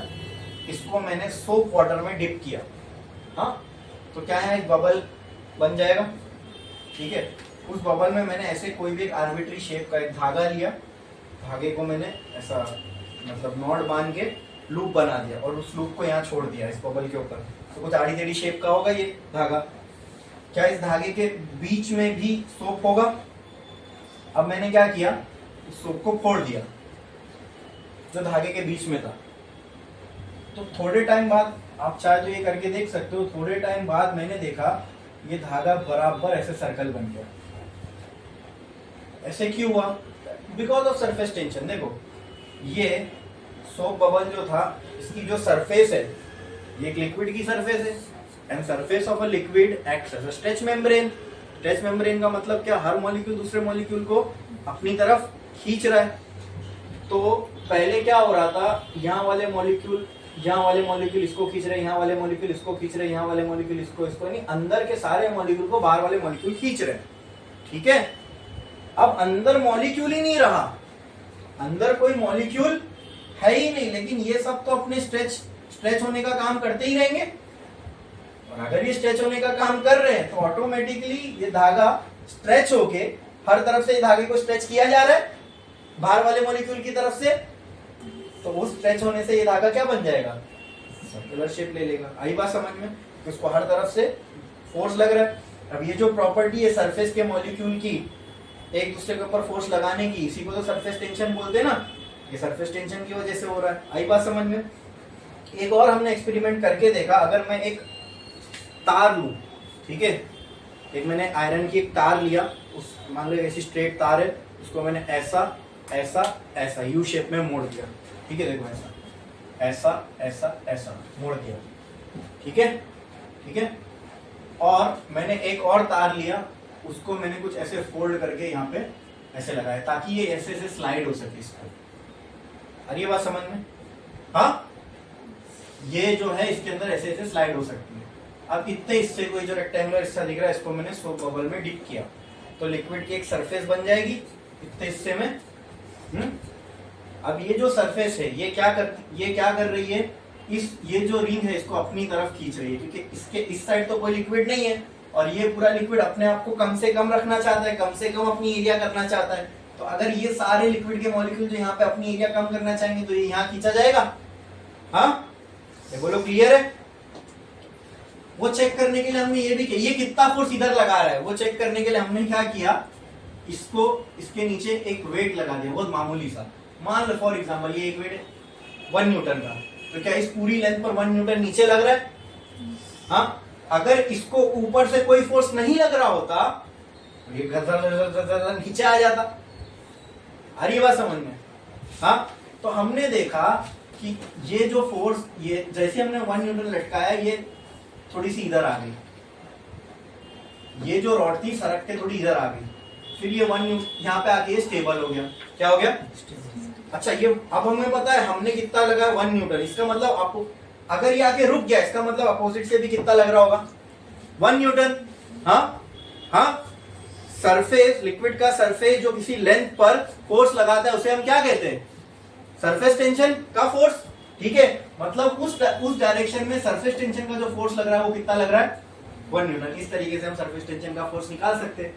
इसको मैंने सोप वाटर में डिप किया, हाँ, तो क्या है, एक बबल बन जाएगा। ठीक है, उस बबल में मैंने ऐसे कोई भी एक आर्बिट्री शेप का एक धागा लिया, धागे को मैंने ऐसा मतलब नॉट बांध के लूप बना दिया और उस लूप को यहाँ छोड़ दिया इस बबल के ऊपर। तो कुछ आड़ी टेढ़ी शेप का होगा ये धागा। क्या इस धागे के बीच में भी सोप होगा? अब मैंने क्या किया, इस सोप को फोड़ दिया जो धागे के बीच में था। तो थोड़े टाइम बाद, आप चाहे तो ये करके देख सकते हो, थोड़े टाइम बाद मैंने देखा ये धागा बराबर ऐसे सर्कल बन गया। ऐसे क्यों हुआ? Because of surface tension. देखो, ये सोप बबल जो था, इसकी जो सरफेस है, ये एक लिक्विड की सरफेस है, and surface of a liquid acts as a stretch membrane. Stretch membrane का मतलब क्या? हर मॉलिक्यूल दूसरे मॉलिक्यूल को अपनी तरफ खींच रहा है। तो पहले क्या हो रहा था, यहाँ वाले मॉलिक्यूल इसको खींच रहे, यहाँ वाले मॉलिक्यूल इसको खींच रहे, यहाँ वाले मॉलिक्यूल इसको यानी अंदर के सारे मॉलिक्यूल को बाहर वाले मॉलिक्यूल खींच रहे। ठीक है, अब अंदर मॉलिक्यूल ही नहीं रहा, अंदर कोई मॉलिक्यूल है ही नहीं, लेकिन ये सब तो अपने स्ट्रेच होने का काम करते ही रहेंगे। और अगर ये स्ट्रेच होने का काम कर रहे हैं तो ऑटोमेटिकली ये धागा स्ट्रेच होके हर तरफ से धागे को स्ट्रेच किया जा रहा है बाहर वाले मॉलिक्यूल की तरफ से। तो उस स्ट्रेच होने से ये धागा क्या बन जाएगा? सर्कुलर शेप ले लेगा। आई बात समझ में? उसको हर तरफ से फोर्स लग रहा है। अब ये जो प्रॉपर्टी है सरफेस के मॉलिक्यूल की एक दूसरे के ऊपर फोर्स लगाने की, इसी को तो सरफेस टेंशन बोलते हैं ना। ये सरफेस टेंशन की वजह से हो रहा है। आई बात समझ में? एक और हमने एक्सपेरिमेंट करके देखा, अगर मैं एक तार लूं, ठीक है, एक मैंने आयरन की एक तार लिया, उस मान लो ऐसी स्ट्रेट तार है, उसको मैंने ऐसा ऐसा ऐसा यू शेप में मोड़ दिया, ठीक है, देखो ऐसा ऐसा ऐसा ऐसा मोड़ दिया, ठीक है, ठीक है। और मैंने एक और तार लिया, उसको मैंने कुछ ऐसे फोल्ड करके यहाँ पे ऐसे लगाया ताकि ये ऐसे ऐसे स्लाइड हो सके इस पर। अरे ये बात समझ में? हाँ, ये जो है इसके अंदर ऐसे ऐसे स्लाइड हो सकती है। अब इतने हिस्से को, जो रेक्टेंगुलर हिस्सा दिख रहा है, इसको मैंने सोप बबल में डिप किया तो लिक्विड की एक सरफेस बन जाएगी इतने हिस्से में। अब ये जो सरफेस है ये क्या कर रही है, ये जो रिंग है इसको अपनी तरफ खींच रही है, क्योंकि इसके इस साइड तो कोई लिक्विड नहीं है और ये पूरा लिक्विड अपने आप को कम से कम रखना चाहता है, कम से कम अपनी एरिया करना चाहता है। तो अगर ये सारे लिक्विड के मॉलिक्यूल जो यहाँ पे अपनी एरिया कम करना चाहेंगे तो ये यहाँ खींचा जाएगा। हाँ, ये बोलो क्लियर है? वो चेक करने के लिए हमने ये भी किया, ये कितना फोर्स इधर लगा रहा है वो चेक करने के लिए हमने क्या किया, इसको इसके नीचे एक वेट लगा दिया, बहुत मामूली सा। मान लो फॉर एग्जांपल ये एक वेट है 1 न्यूटन का, तो क्या इस पूरी लेंथ पर 1 न्यूटन नीचे लग रहा है? हाँ, अगर इसको ऊपर से कोई फोर्स नहीं लग रहा होता तो ये नीचे आ जाता। अरे ये बात समझ में? हाँ, तो हमने देखा कि ये जो फोर्स, ये जैसे हमने 1 न्यूटन लटकाया, ये थोड़ी सी इधर आ गई, ये जो रॉड थी सरक के थोड़ी इधर आ गई, फिर ये 1 न्यूटन यहाँ पे आके ये स्टेबल हो गया। क्या हो गया? अच्छा, ये अब हमें पता है हमने कितना लगाया 1 न्यूटन, इसका मतलब आपको अगर ये आके रुक गया, इसका मतलब अपोजिट से भी कितना लग रहा होगा? 1 न्यूटन। हाँ हाँ, सरफेस, लिक्विड का सरफेस जो किसी लेंथ पर फोर्स लगाता है उसे हम क्या कहते हैं? सरफेस टेंशन का फोर्स, ठीक है। मतलब उस डायरेक्शन में सरफेस टेंशन का जो फोर्स लग रहा है वो कितना लग रहा है? 1 न्यूटन। इस तरीके से हम सरफेस टेंशन का फोर्स निकाल सकते हैं।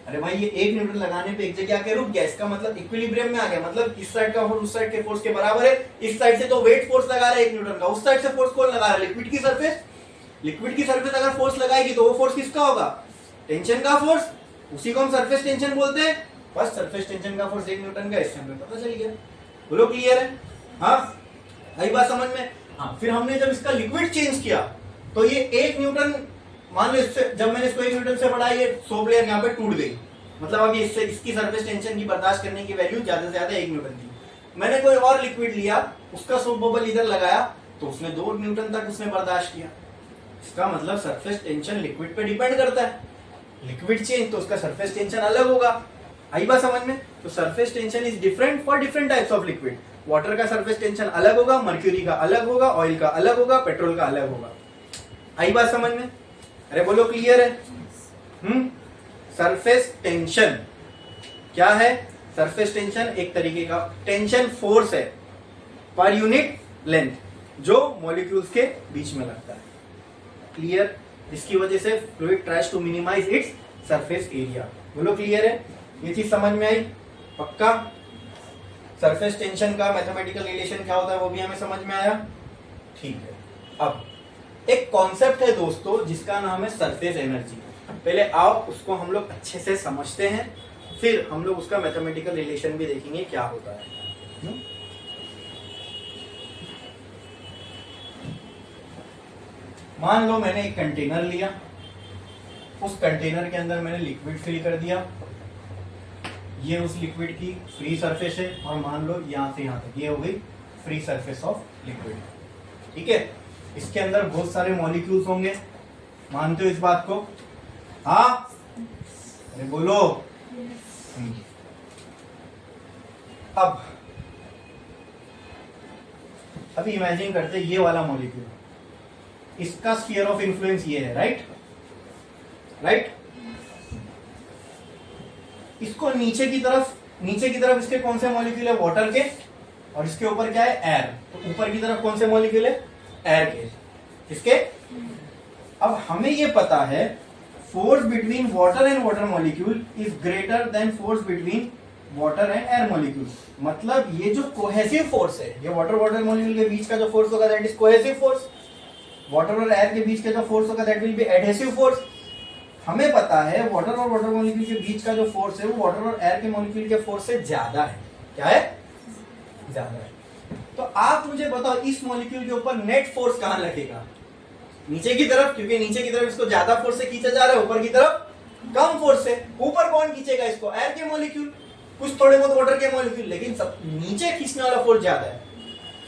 अरे भाई, ये 1 न्यूटन लगाने पे एक जगह आके रुक गया, इसका मतलब इक्विलिब्रियम में आ गया, मतलब इस साइड का फोर्स उस साइड के फोर्स के बराबर है। इस साइड से तो वेट फोर्स लगा रहा है 1 न्यूटन का, उस साइड से फोर्स कौन लगा रहा है? लिक्विड की सरफेस। लिक्विड की सरफेस अगर फोर्स लगाएगी तो वो फोर्स किसका होगा? टेंशन का फोर्स, उसी को हम सरफेस टेंशन बोलते हैं। बस सरफेस टेंशन का फोर्स 1 न्यूटन का, इससे हमें पता चल गया। बोलो क्लियर है? हाँ, आई बात समझ में? हाँ, फिर हमने जब इसका लिक्विड चेंज किया तो ये 1 न्यूटन, मान लो इससे जब मैंने इसको 1 न्यूटन से बढ़ाया, ये सोप लेयर यहाँ पे टूट गई, मतलब अब इससे इसकी सरफेस टेंशन की बर्दाश्त करने की वैल्यू ज्यादा से ज्यादा 1 न्यूटन थी। मैंने कोई और लिक्विड लिया, उसका सोप बबल इधर लगाया तो उसने 2 न्यूटन तक उसने बर्दाश्त किया। इसका मतलब सरफेस टेंशन लिक्विड पे डिपेंड करता है। लिक्विड चेंज तो उसका सरफेस टेंशन अलग होगा। आई बात समझ में? तो surface tension is different for different types of liquid. Water का सरफेस टेंशन अलग होगा, मर्क्यूरी का अलग होगा, ऑयल का अलग होगा, पेट्रोल का अलग होगा। आई बात समझ में? अरे बोलो क्लियर है? सरफेस टेंशन क्या है? सरफेस टेंशन एक तरीके का टेंशन फोर्स है पर यूनिट लेंथ जो मॉलिक्यूल्स के बीच में लगता है। क्लियर? इसकी वजह से fluid tries to minimize its surface area. बोलो क्लियर है? ये चीज समझ में आई? पक्का? सरफेस टेंशन का मैथमेटिकल रिलेशन क्या होता है वो भी हमें समझ में आया? ठीक है। अब एक कॉन्सेप्ट है दोस्तों जिसका नाम है सरफेस एनर्जी। पहले आओ उसको हम लोग अच्छे से समझते हैं, फिर हम लोग उसका मैथमेटिकल रिलेशन भी देखेंगे क्या होता है। मान लो मैंने एक कंटेनर लिया, उस कंटेनर के अंदर मैंने लिक्विड फिल कर दिया, ये उस लिक्विड की फ्री सरफेस है, और मान लो यहां से यहां तक ये हो गई फ्री सरफेस ऑफ लिक्विड। ठीक है, इसके अंदर बहुत सारे मॉलिक्यूल्स होंगे, मानते हो इस बात को? हाँ, अरे बोलो। अब अभी इमेजिन करते ये वाला मॉलिक्यूल, इसका स्फीयर ऑफ इन्फ्लुएंस ये है, राइट? राइट? इसको नीचे की तरफ इसके कौन से मॉलिक्यूल है? वाटर के, और इसके ऊपर क्या है? एयर। तो ऊपर की तरफ कौन से मॉलिक्यूल है? एयर के। किसके? अब हमें ये पता है force between water and water molecule is greater than force between water and air molecule. मतलब ये जो कोहेसिव फोर्स है, ये वाटर मॉलिक्यूल के बीच का जो फोर्स होगा that is cohesive force. Water और एयर के बीच का जो फोर्स होगा that will be adhesive force. हमें पता है वाटर और वाटर मॉलिक्यूल के बीच का जो फोर्स है वो वाटर और एयर के मॉलिक्यूल के फोर्स से ज्यादा है। क्या है? ज्यादा है। तो आप मुझे बताओ इस मॉलिक्यूल के ऊपर नेट फोर्स कहां लगेगा? नीचे की तरफ, क्योंकि नीचे की तरफ इसको ज्यादा फोर्स से खींचा जा रहा है, ऊपर की तरफ कम फोर्स से। ऊपर कौन खींचेगा इसको? एयर के मॉलिक्यूल, कुछ थोड़े बहुत वाटर के मॉलिक्यूल, लेकिन सब नीचे खींचने वाला फोर्स ज्यादा है।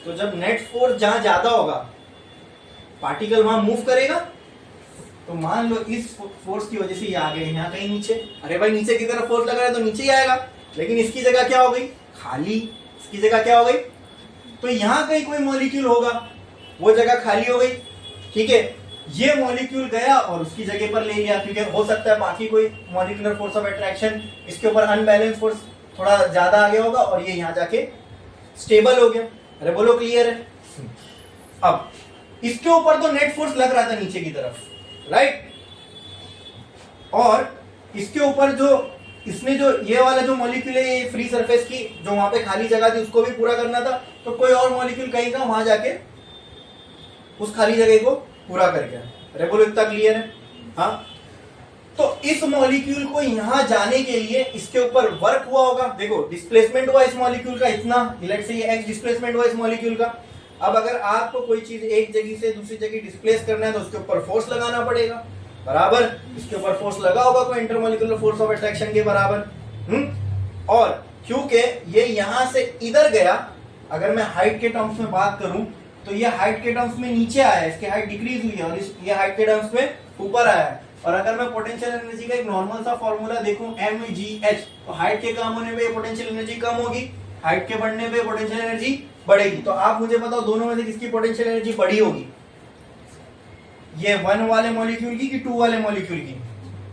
तो जब नेट फोर्स जहां ज्यादा होगा, पार्टिकल वहां मूव करेगा। तो मान लो इस फोर्स की वजह से ये आ गए यहाँ कहीं नीचे। अरे भाई नीचे की तरफ फोर्स लगा है तो नीचे ही आएगा, लेकिन इसकी जगह क्या हो गई? खाली। इसकी जगह क्या हो गई? तो यहाँ कहीं कोई मॉलिक्यूल होगा, वो जगह खाली हो गई। ठीक है, ये मॉलिक्यूल गया और उसकी जगह पर ले लिया, क्योंकि हो सकता है बाकी कोई मॉलिक्यूलर फोर्स ऑफ अट्रैक्शन इसके ऊपर अनबैलेंस फोर्स थोड़ा ज्यादा आ गया होगा और ये यहाँ जाके स्टेबल हो गया। अरे बोलो क्लियर है? अब इसके ऊपर तो नेट फोर्स लग रहा था नीचे की तरफ, राइट? और इसके ऊपर जो इसने जो ये वाला जो मॉलिक्यूल है, ये फ्री सरफेस की जो वहां पे खाली जगह थी उसको भी पूरा करना था। तो कोई और मॉलिक्यूल कहीं का वहां जाके उस खाली जगह को पूरा कर गया। अरे बोलो इतना क्लियर है? हाँ। तो इस मॉलिक्यूल को यहां जाने के लिए इसके ऊपर वर्क हुआ होगा। देखो डिस्प्लेसमेंट हुआ इस मॉलिक्यूल का इतना, लेट्स से ये x डिस्प्लेसमेंट हुआ इस मॉलिक्यूल का। अब अगर आपको कोई चीज एक जगह से दूसरी जगह डिस्प्लेस करना है तो उसके ऊपर फोर्स लगाना पड़ेगा, बराबर। इसके ऊपर फोर्स लगा होगा कोई इंटरमॉलिक्यूलर फोर्स ऑफ अट्रैक्शन के बराबर। और क्योंकि ये यहां से इधर गया, अगर मैं हाइट के टर्म्स में बात करूं तो ये हाइट के टर्म्स में नीचे आया है, इसकी हाइट डिक्रीज हुई है, और ये हाइट के टर्म्स में ऊपर आया है। और अगर मैं पोटेंशियल एनर्जी का एक नॉर्मल सा फॉर्मूला देखूं mgh, तो हाइट के कम होने पे पोटेंशियल एनर्जी कम होगी, हाइट के बढ़ने पे पोटेंशियल एनर्जी बढ़ेगी। तो आप मुझे बताओ दोनों में से किसकी पोटेंशियल एनर्जी बड़ी होगी? ये 1 वाले मॉलिक्यूल की कि 2 वाले मॉलिक्यूल की?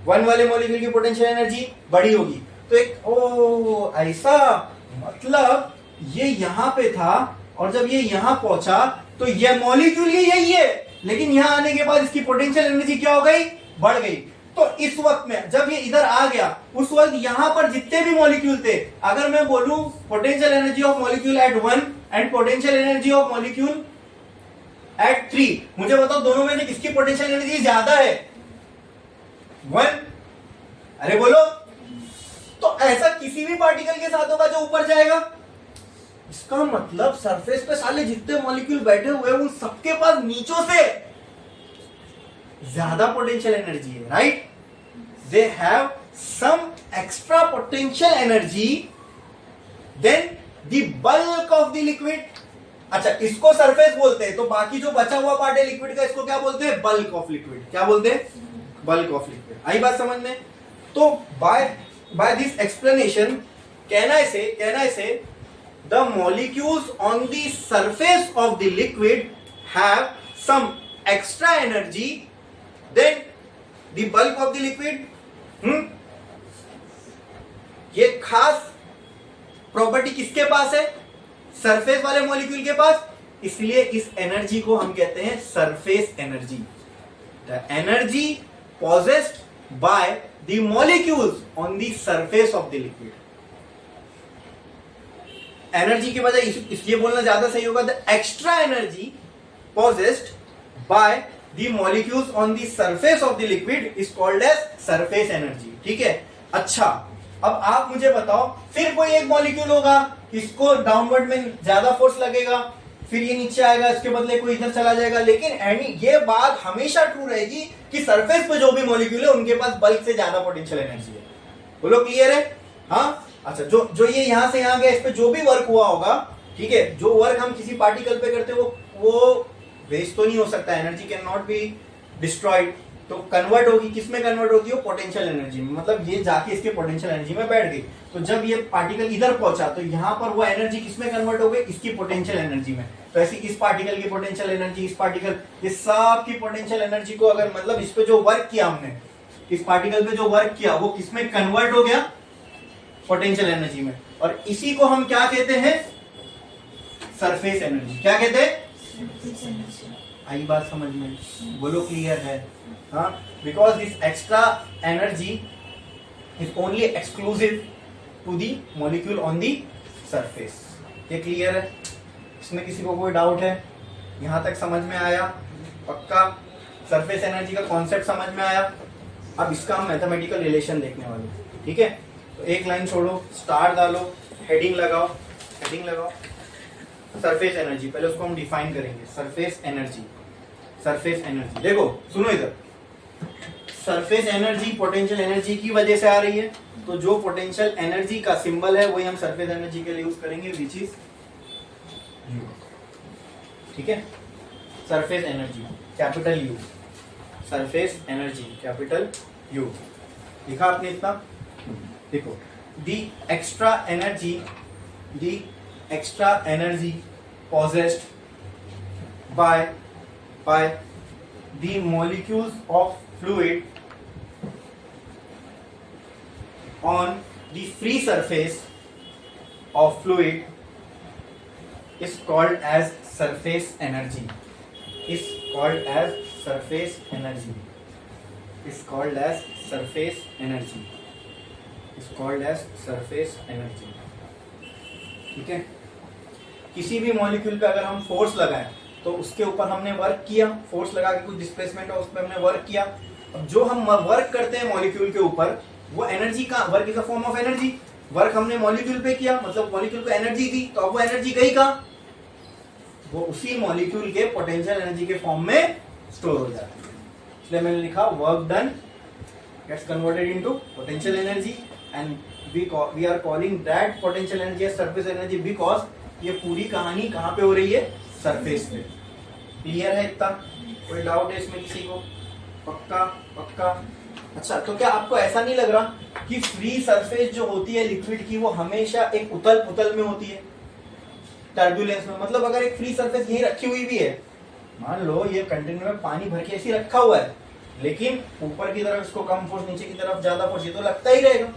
1 वाले मॉलिक्यूल की पोटेंशियल एनर्जी बड़ी होगी। तो एक ओ ऐसा मतलब ये यहां पे था और जब ये यहां पहुंचा तो ये मॉलिक्यूल यही है, लेकिन यहां आने के बाद इसकी पोटेंशियल एनर्जी क्या हो गई? बढ़ गई। तो इस वक्त में जब ये इधर आ गया, उस वक्त यहां पर जितने भी मॉलिक्यूल थे, अगर मैं बोलूं potential energy of molecule eight 1 and potential energy of molecule eight 3, मुझे बताओ दोनों में से किसकी पोटेंशियल एनर्जी ज्यादा है? 1। अरे बोलो। तो ऐसा किसी भी पार्टिकल के साथ होगा जो ऊपर जाएगा। इसका मतलब सरफेस पे साले जितने मॉलिक्यूल बैठे हुए हैं उन सबके पास नीचों से ज्यादा पोटेंशियल एनर्जी है, right? They have some extra potential energy than the bulk of the liquid. अच्छा, इसको सरफेस बोलते हैं, तो बाकी जो बचा हुआ पार्ट है लिक्विड का, इसको क्या बोलते हैं? Bulk of liquid. क्या बोलते हैं? Bulk of liquid. आई बात समझ में? तो by this explanation can I say the molecules on the surface of the liquid have some extra energy than the bulk of the liquid। ये खास प्रॉपर्टी किसके पास है? सरफेस वाले मॉलिक्यूल के पास। इसलिए इस एनर्जी को हम कहते हैं surface energy. The energy possessed by the molecules on the surface of the liquid। Energy की बजाय इसलिए बोलना ज्यादा सही होगा, the extra energy possessed by the molecules on the surface of the liquid is called as surface energy। ठीक है? अच्छा, अब आप मुझे बताओ, फिर कोई एक मॉलिक्यूल होगा, इसको डाउनवर्ड में ज्यादा फोर्स लगेगा, फिर ये नीचे आएगा, इसके बदले कोई इधर चला जाएगा। लेकिन ये बात हमेशा ट्रू रहेगी कि सरफेस पे जो भी मॉलिक्यूल है उनके पास बल्क से ज्यादा पोटेंशियल एनर्जी है। बोलो क्लियर है? हाँ। अच्छा, जो ये यहां से यहां गया, इस पे जो भी वर्क हुआ होगा, ठीक है, जो वर्क हम किसी पार्टिकल पे करते हैं वो वेस्ट तो नहीं हो सकता, energy can not be destroyed, तो कन्वर्ट होगी। किस में कन्वर्ट होगी? वो पोटेंशियल एनर्जी में। मतलब ये जाके इसके पोटेंशियल एनर्जी में बैठ गई। तो जब ये पार्टिकल इधर पहुंचा तो यहां पर वो एनर्जी किस में कन्वर्ट हो गई? इसकी पोटेंशियल एनर्जी में। तो ऐसी इस पार्टिकल की पोटेंशियल एनर्जी, इस पार्टिकल, ये सब की पोटेंशियल एनर्जी को अगर मतलब इस पे जो वर्क किया हमने, इस पार्टिकल पे जो वर्क किया, वो किस में कन्वर्ट हो गया? पोटेंशियल एनर्जी में। और इसी को हम क्या कहते हैं? Surface energy. क्या कहते हैं? आई बात समझ में? बोलो क्लियर है? हाँ। Because this extra energy is only exclusive to the molecule on the surface. ये क्लियर है? इसमें किसी को कोई डाउट है? यहां तक समझ में आया? पक्का? सरफेस एनर्जी का कॉन्सेप्ट समझ में आया? अब इसका हम मैथमेटिकल रिलेशन देखने वाले हैं। ठीक है? तो एक लाइन छोड़ो, स्टार डालो, हेडिंग लगाओ, सरफेस एनर्जी। पहले उसको हम डिफाइन करेंगे। सरफेस एनर्जी देखो, सुनो इधर। सरफेस एनर्जी पोटेंशियल एनर्जी की वजह से आ रही है, तो जो पोटेंशियल एनर्जी का सिंबल है वही हम सरफेस एनर्जी के लिए यूज करेंगे, विच इज यू। ठीक है, surface energy capital you, surface energy capital you. लिखा आपने इतना? देखो, the extra energy possessed by the molecules of fluid on the free surface of fluid is called as surface energy, is called as surface energy, is called as surface energy, is called as surface energy। ठीक है, किसी भी मॉलिक्यूल पे अगर हम फोर्स लगाएं तो उसके ऊपर हमने वर्क किया, फोर्स लगा के कुछ डिस्प्लेसमेंट हो, उस पर हमने वर्क किया। अब जो हम वर्क करते हैं मॉलिक्यूल के ऊपर, वो एनर्जी का work is a form of energy. Work हमने मॉलिक्यूल पे किया, मतलब मॉलिक्यूल को एनर्जी दी, तो अब वो एनर्जी गई कहाँ? वो उसी मॉलिक्यूल के पोटेंशियल एनर्जी के फॉर्म में स्टोर हो जाती है। इसलिए मैंने लिखा work done gets converted into potential energy and we are calling that potential energy as surface energy because ये पूरी कहानी कहाँ पे हो रही है? सरफेस पे। क्लियर है इतना? कोई डाउट है इसमें किसी को? पक्का? पक्का। अच्छा, तो क्या आपको ऐसा नहीं लग रहा कि फ्री सरफेस जो होती है लिक्विड की, वो हमेशा एक उथल पुथल में होती है, टर्बुलेंस में? मतलब अगर एक फ्री सरफेस यही रखी हुई भी है, मान लो ये कंटेनर में पानी भर के ऐसे रखा हुआ है, लेकिन ऊपर की तरफ इसको कम फोर्स, नीचे की तरफ ज्यादा फोर्स, ये तो लगता ही रहेगा।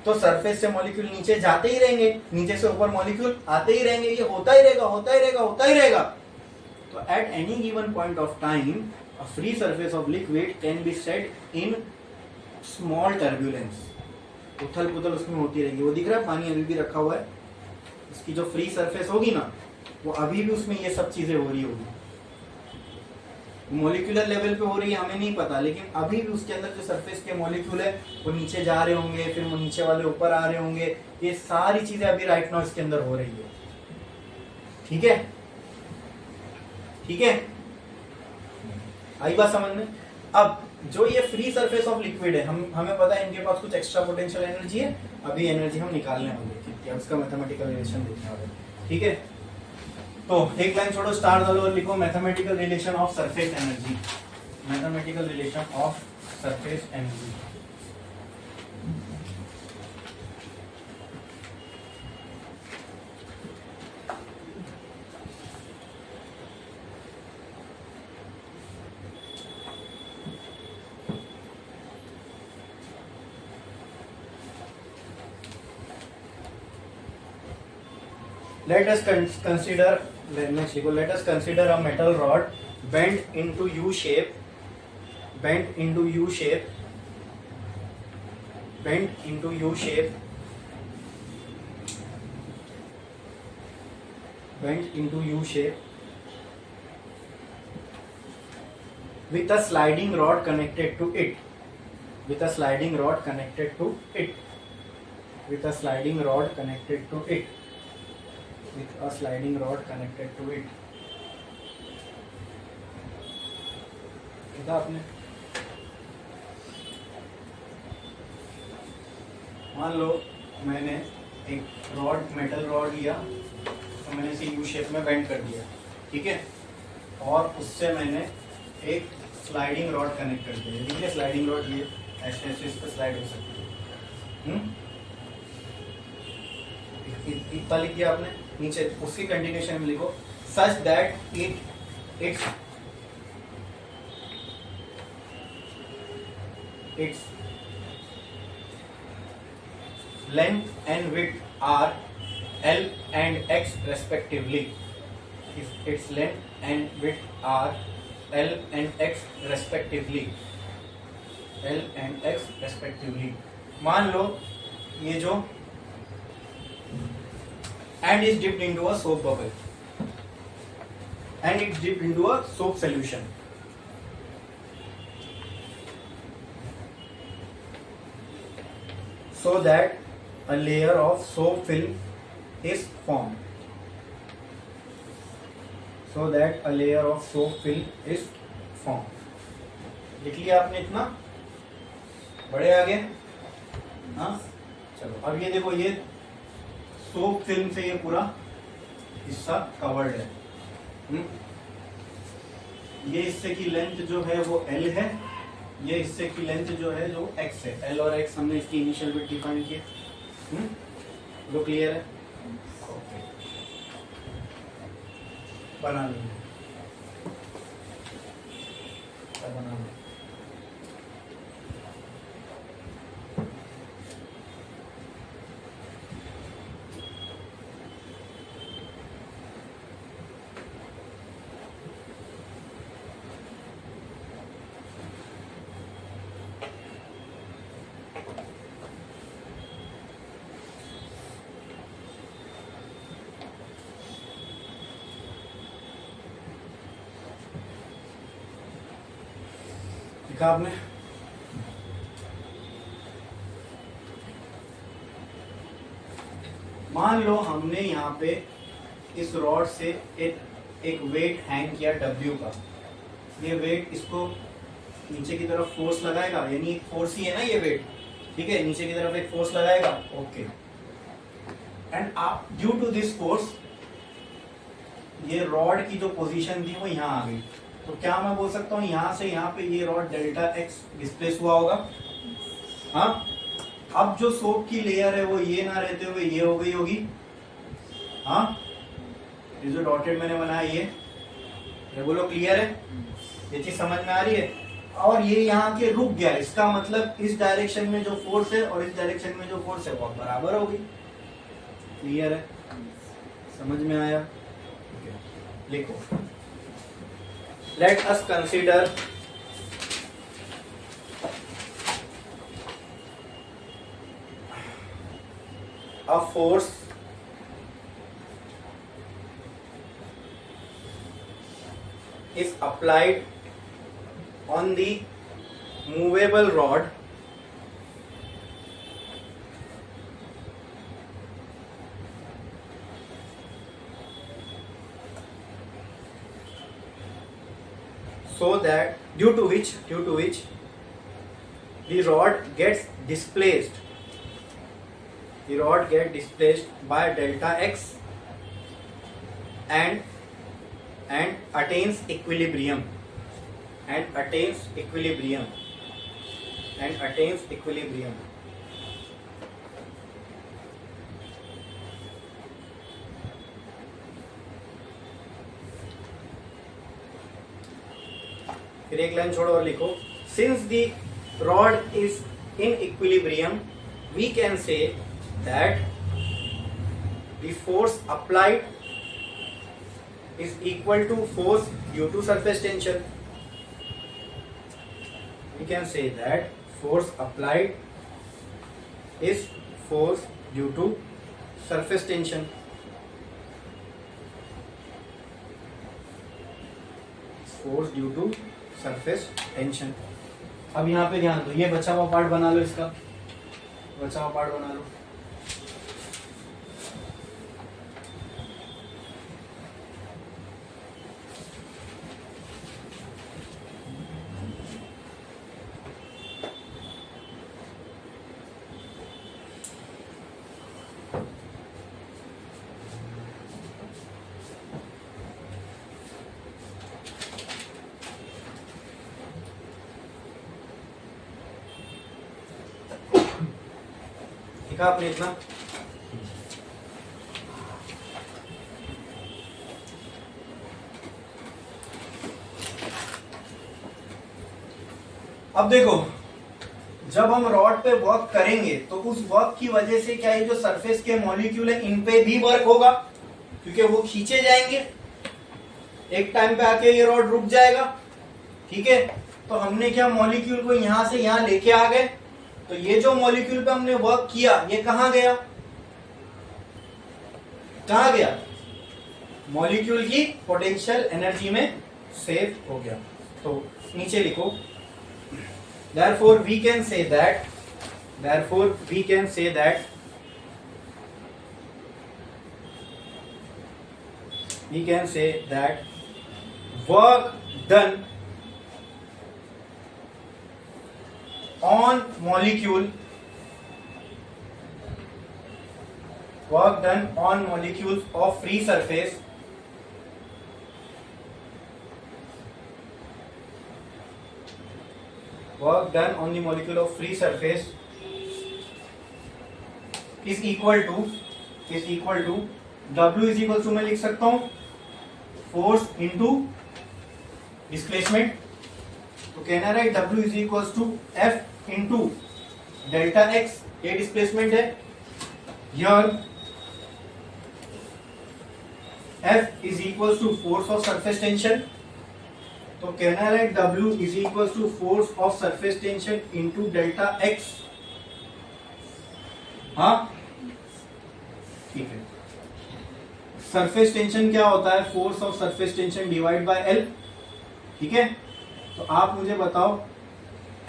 तो सरफेस से मॉलिक्यूल नीचे जाते ही रहेंगे, नीचे से ऊपर मॉलिक्यूल आते ही रहेंगे, ये होता ही रहेगा, होता ही रहेगा, होता ही रहेगा। तो eight any given point of time a free surface of liquid can be set in small turbulence. उथल पुथल उसमें होती रहेगी। वो दिख रहा है पानी अभी भी रखा हुआ है, इसकी जो फ्री सरफेस होगी ना, वो अभी भी उसमें ये सब चीजें हो रही होगी। मॉलिक्यूलर लेवल पे हो रही है हमें नहीं पता, लेकिन अभी भी उसके अंदर जो सरफेस के मॉलिक्यूल है वो नीचे जा रहे होंगे, फिर वो नीचे वाले ऊपर आ रहे होंगे। ये सारी चीजें अभी राइट नाउ इसके अंदर हो रही है। ठीक है, ठीक है, आई बात समझ में? अब जो ये फ्री सरफेस ऑफ लिक्विड है, हमें पता है इनके पास कुछ एक्स्ट्रा पोटेंशियल एनर्जी है। अभी एनर्जी हम निकालने वाले, उसका मैथमेटिकल रिलेशन देखने वाले। ठीक है, तो एक लाइन छोड़ो, स्टार डालो और लिखो mathematical relation of surface energy, mathematical relation of surface energy. Let us consider, let us consider a metal rod bent into U shape, bent into U shape, bent into U shape, bent into U shape, with a sliding rod connected to it, with a sliding rod connected to it, with a sliding rod connected to it, with a sliding rod connected to it। आपने मान लो मैंने एक रॉड, मेटल रॉड लिया, तो मैंने इसे यू शेप में बेंड कर दिया, ठीक है, और उससे मैंने एक स्लाइडिंग रॉड कनेक्ट कर दिया। देखिए स्लाइडिंग रॉड ये ऐसे ऐसे इस पर स्लाइड हो सकती है। इतना लिख दिया आपने, नीचे उसकी कंटिन्यूशन में लिखो such that its length and width are L and X respectively. Its length and width are L and X respectively. L and X respectively. मान लो ये जो and is dipped into a soap bubble, and it's dipped into a soap solution. So that a layer of soap film is formed. So that a layer of soap film is formed. लिख लिया आपने इतना? बड़े आ गए। हाँ चलो, अब ये देखो, ये सोप फिल्म से ये पूरा हिस्सा कवर्ड है। ये हिस्से की लेंथ जो है वो L है, ये हिस्से की लेंथ जो है जो X है। L और X हमने इसकी इनिशियल बिट डिफाइन किए। वो क्लियर है? ओके, बना लीजिए, बना लो। देखा आपने? मान लो हमने यहाँ पे इस रॉड से एक वेट हैंग किया W का। ये वेट इसको नीचे की तरफ फोर्स लगाएगा, यानी एक फोर्स ही है ना ये वेट, ठीक है, नीचे की तरफ एक फोर्स लगाएगा। ओके, एंड आप ड्यू टू दिस फोर्स ये रॉड की जो पोजीशन थी वो यहाँ आ गई। तो क्या मैं बोल सकता हूँ यहाँ से यहाँ पे ये रॉड डेल्टा X डिस्प्लेस हुआ होगा। हाँ, अब जो सोप की लेयर है वो ये ना रहते हुए ये हो गई होगी। हाँ, ये जो डॉटेड मैंने बनाया ये बोलो क्लियर है? ये चीज समझ में आ रही है? और ये यहाँ के रुक गया, इसका मतलब इस डायरेक्शन में जो फोर्स है और इस डायरेक्शन में जो फोर्स है वो बराबर होगी। क्लियर है? समझ में आया? लिखो, let us consider a force is applied on the movable rod so that due to which the rod gets displaced by delta X and attains equilibrium फिर एक लाइन छोड़ो और लिखो, since the rod is in equilibrium we can say that the force applied is equal to force due to surface tension. We can say that force applied is force due to surface tension. Force due to surface tension. अब यहाँ पे ध्यान दो, ये बचा हुआ पार्ट बना लो, इसका बचा हुआ पार्ट बना लो। लिखा आपने इतना? अब देखो, जब हम रॉड पे वर्क करेंगे तो उस वर्क की वजह से क्या ये जो सरफेस के मॉलिक्यूल है इन पे भी वर्क होगा, क्योंकि वो खींचे जाएंगे। एक टाइम पे आके ये रॉड रुक जाएगा, ठीक है। तो हमने क्या मॉलिक्यूल को यहां से यहां लेके आ गए, तो ये जो मॉलिक्यूल पे हमने वर्क किया ये कहां गया? कहां गया? मॉलिक्यूल की पोटेंशियल एनर्जी में सेव हो गया। तो नीचे लिखो, therefore we can say that work done on molecule, work done on molecules of free surface work done on the molecule of free surface is equal to W is equal to मैं लिख सकता हूं फोर्स इनटू डिस्प्लेसमेंट। तो कहना है W is equal to F into delta X, ये डिस्प्लेसमेंट है। Here F is equal to force of surface tension. तो कहना है W is equal to force of surface tension into delta X. हाँ ठीक है। सरफेस टेंशन क्या होता है? Force of surface tension divide by L। ठीक है, तो आप मुझे बताओ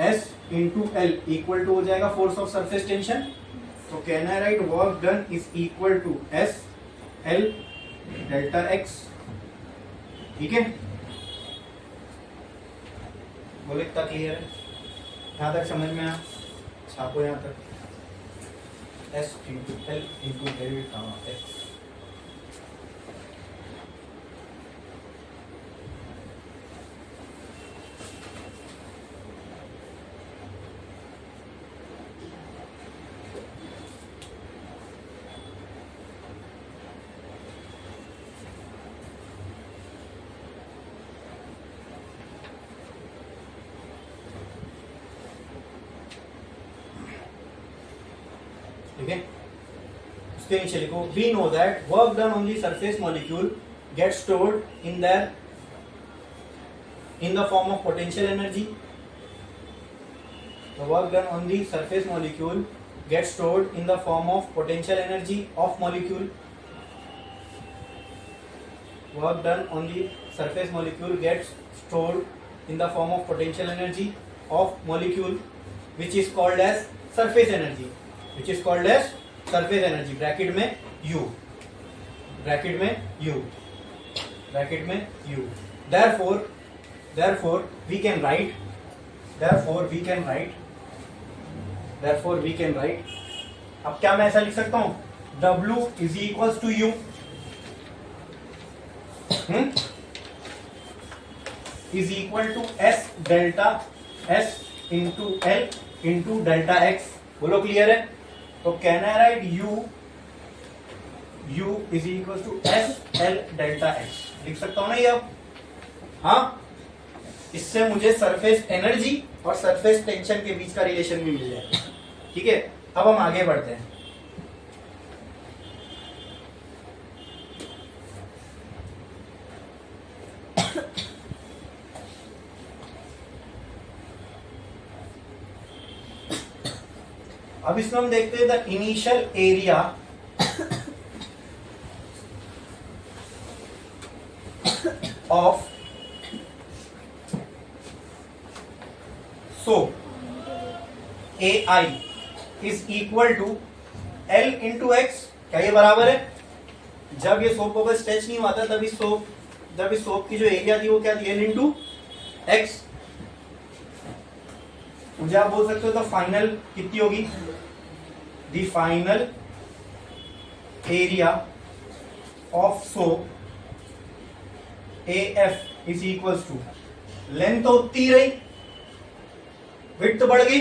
S into L equal to हो जाएगा फोर्स ऑफ सरफेस टेंशन। तो कहना है right work done is equal to S L delta X. ठीक है, बोले इतना क्लियर है? यहां तक समझ में आया? छापो यहां तक S into L into delta X. ठीक है, उसके नीचे लिखो we know that work done on the surface molecule get stored in the form of potential energy. The work done on the surface molecule gets stored in the form of potential energy of molecule. Work done on the surface molecule gets stored in the form of potential energy of molecule, which is called as surface energy. Which is called as surface energy. Bracket में U. ब्रैकेट में U. ब्रैकेट में U. Therefore we can write. अब क्या मैं ऐसा लिख सकता हूं? W is equal to U is equal to S delta S into L into delta X. बोलो क्लियर है? तो कहना है right U is equal to S L delta X. लिख सकता हूं ना ये अब? हाँ, इससे मुझे सरफेस एनर्जी और सरफेस टेंशन के बीच का रिलेशन भी मिल जाएगा। ठीक है, अब हम आगे बढ़ते हैं। अब इसमें हम देखते हैं the initial area of soap AI is equal to L into X. क्या ये बराबर है? जब ये सोप बबल स्ट्रेच नहीं हुआ था तब इस सोप की जो एरिया थी वो क्या थी? L into X. मुझे आप बोल सकते हो तो फाइनल कितनी होगी? The final area of soap AF is equal to length तो उतनी रही, विड्थ तो बढ़ गई।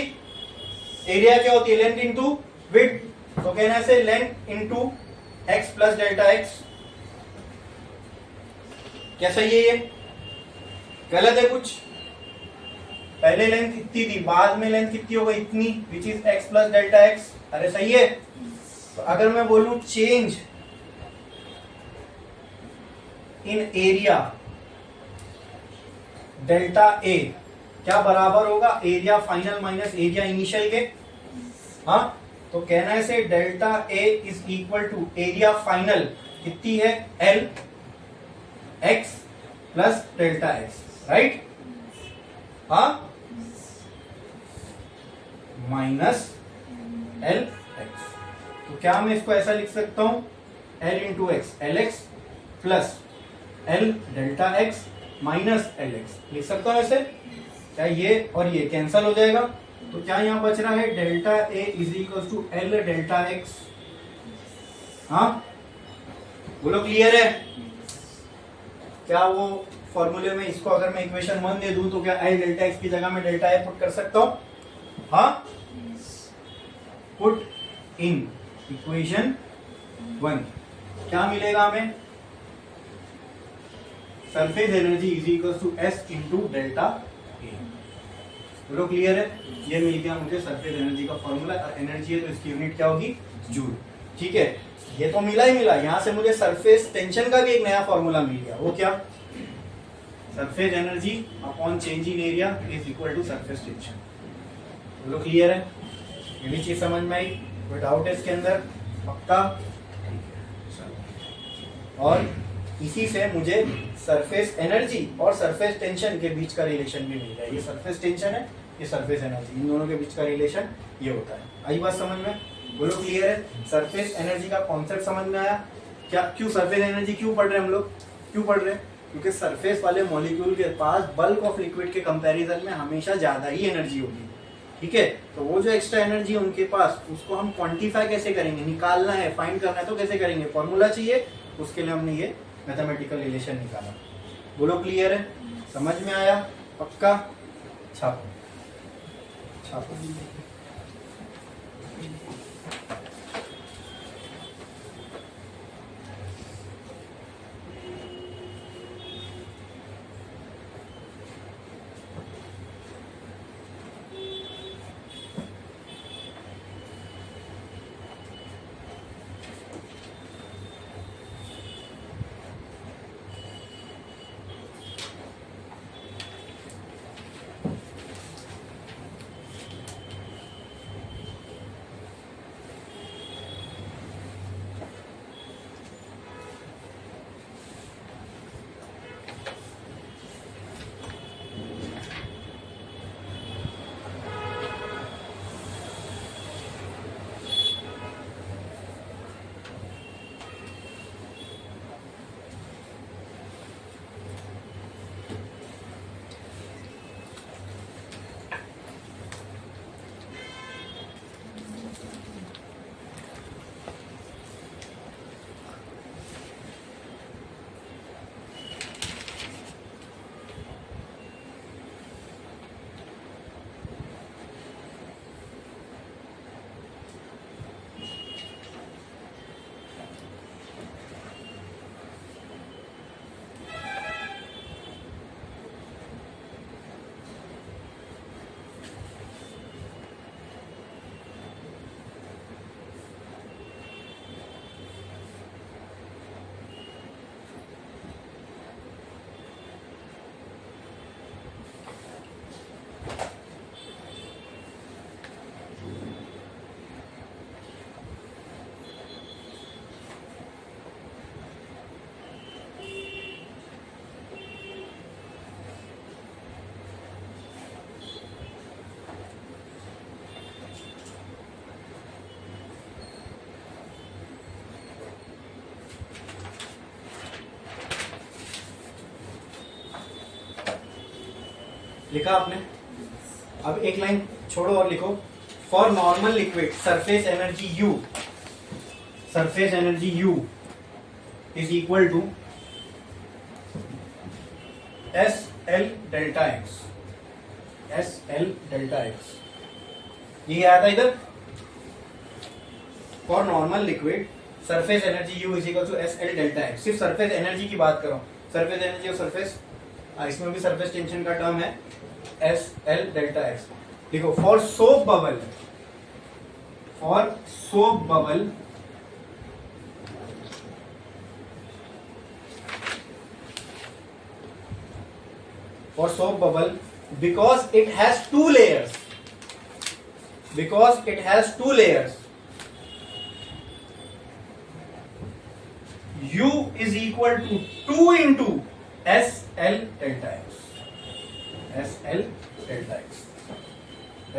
एरिया क्या होती है? Length into width. तो कहना से length into x plus delta x. क्या सही है? ये गलत है कुछ? पहले लेंथ इतनी थी, बाद में लेंथ कितनी हो गई? इतनी, which is X plus delta X. अरे सही है। तो अगर मैं बोलूं change in area delta A क्या बराबर होगा? Area final minus area initial के। हाँ, तो कहना है से delta A is equal to area final कितनी है? L X plus delta X, right? हाँ, माइनस L एक्स। तो क्या मैं इसको ऐसा लिख सकता हूं? L into X, L X plus L delta x minus L x. लिख सकता हूं ऐसे? क्या ये और ये कैंसल हो जाएगा? तो क्या यहाँ बच रहा है, delta A is equal to L delta X. हाँ बोलो क्लियर है? क्या वो फॉर्मूले में इसको अगर मैं इक्वेशन 1 दे दूं तो क्या एल डेल्टा एक्स की जगह में डेल्टा ए पुट कर सकता हूं? हाँ, पुट इन इक्वेशन 1 क्या मिलेगा हमें, surface energy is equal to S into delta A. बोलो क्लियर है? ये मिल गया मुझे सरफेस एनर्जी का फॉर्मूला, और एनर्जी है तो इसकी यूनिट क्या होगी, जूल। ठीक है, ये तो मिला ही मिला। यहां से मुझे सरफेस टेंशन का भी एक नया फॉर्मूला मिल गया। वो क्या, surface energy upon change in area is equal to surface tension. बोलो क्लियर है? ये भी चीज समझ में आई? कोई डाउट है इसके अंदर? पक्का? और इसी से मुझे सरफेस एनर्जी और सरफेस टेंशन के बीच का रिलेशन भी मिल गया। ये सरफेस टेंशन है, ये सरफेस एनर्जी, इन दोनों के बीच का रिलेशन ये होता है। आई बात समझ में? बोलो क्लियर है? सरफेस एनर्जी का कॉन्सेप्ट समझ में आया? क्या, क्यों सरफेस एनर्जी क्यों पढ़ रहे हैं हम लोग, क्यों पढ़ रहे हैं? क्योंकि सरफेस वाले मॉलिक्यूल के पास बल्क ऑफ लिक्विड के कंपैरिजन में हमेशा ज्यादा ही एनर्जी होगी। ठीक है, तो वो जो एक्स्ट्रा एनर्जी है उनके पास, उसको हम क्वांटिफाई कैसे करेंगे, निकालना है, फाइंड करना है, तो कैसे करेंगे? फॉर्मूला चाहिए, उसके लिए हमने ये मैथमेटिकल रिलेशन निकाला। बोलो क्लियर है? समझ में आया? पक्का? छापो छापो। लिखा आपने? अब एक लाइन छोड़ो और लिखो, for normal liquid surface energy U, surface energy U is equal to S L delta X, S L delta X. ये आया था इधर, for normal liquid surface energy U is equal to S L delta X. सिर्फ सरफेस एनर्जी की बात करो, सरफेस एनर्जी और सरफेस, इसमें भी सरफेस टेंशन का टर्म है एस एल डेल्टा एक्स। देखो, for soap bubble, for soap bubble for soap bubble, because it has two layers, because it has two layers, U is equal to 2 into SL delta x, SL delta x,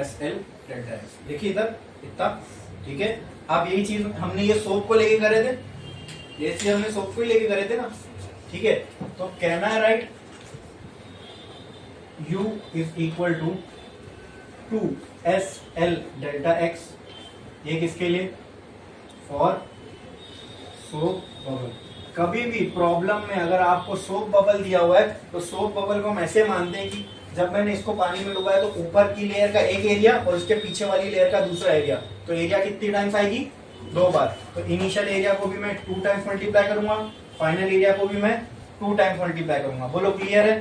SL delta x। देखिए इधर इतना, ठीक है। अब यही चीज हमने ये सोप को लेके करे थे, ये चीज हमने सोप को ही लेके करे थे ना, ठीक है। तो कहना है right, U is equal to 2SL delta x, ये किसके लिए? For soap bubble. कभी भी प्रॉब्लम में अगर आपको सोप बबल दिया हुआ है तो सोप बबल को हम ऐसे मानते हैं कि जब मैंने इसको पानी में डुबाया तो ऊपर की लेयर का एक एरिया और उसके पीछे वाली लेयर का दूसरा एरिया, तो एरिया कितनी टाइम्स आएगी? 2 बार। तो इनिशियल एरिया को भी मैं 2 टाइम्स मल्टीप्लाई करूंगा, फाइनल एरिया को भी मैं 2 टाइम्स मल्टीप्लाई करूंगा। बोलो क्लियर है?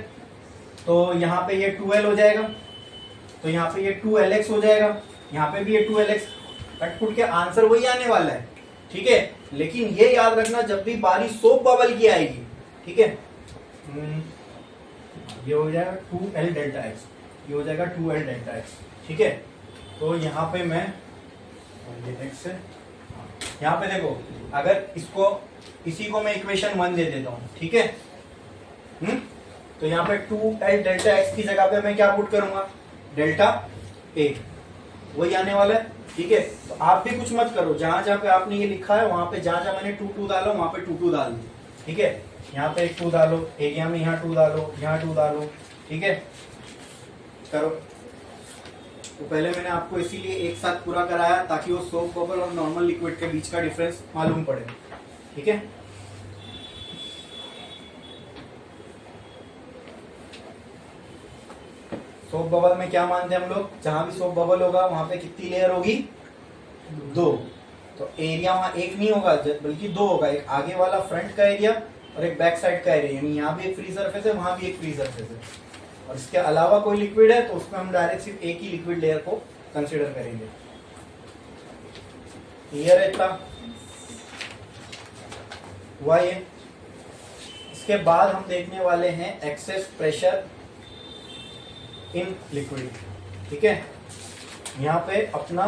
तो यहाँ पे ये 2L हो जाएगा, तो यहाँ पे ये 2LX हो जाएगा, यहाँ पे भी ये 2LX। कटपुट के आंसर वही आने वाला है, ठीक है। लेकिन ये याद रखना जब भी बारी सोप बबल की आएगी, ठीक है, ये हो जाएगा 2L डेल्टा x, ये हो जाएगा 2L डेल्टा x, ठीक है। तो यहाँ पे मैं ये x है, यहाँ पे देखो अगर इसको इसी को मैं इक्वेशन 1 दे देता हूँ, ठीक है। तो यहाँ पे 2L डेल्टा x की जगह पे मैं क्या पुट करूंगा? डेल्टा a, वही आने वाला है, ठीक है। तो आप भी कुछ मत करो, जहां जहां पे आपने ये लिखा है वहां पे जहां जहां मैंने 2 डालो वहां पे 2 डाल दो, ठीक है। यहाँ पे एक 2 डालो, एरिया में यहाँ 2 डालो, यहाँ 2 डालो, ठीक है। करो। तो पहले मैंने आपको इसीलिए एक साथ पूरा कराया ताकि वो सोप बबल और नॉर्मल लिक्विड के बीच का डिफरेंस मालूम पड़े, ठीक है। सोप बबल में क्या मानते हैं हम लोग? जहां भी सोप बबल होगा वहां पे कितनी लेयर होगी? 2। तो एरिया वहां एक नहीं होगा बल्कि 2 होगा, एक आगे वाला फ्रंट का एरिया और एक बैक साइड का एरिया, यानी यहाँ भी एक फ्री सरफेस है, वहां भी एक फ्री सरफेस है। और इसके अलावा कोई लिक्विड है तो उसमें हम डायरेक्ट सिर्फ एक ही लिक्विड लेयर को कंसिडर करेंगे। क्लियर है इतना? हुआ ये? इसके बाद हम देखने वाले हैं एक्सेस प्रेशर इन लिक्विड, ठीक है। यहाँ पे अपना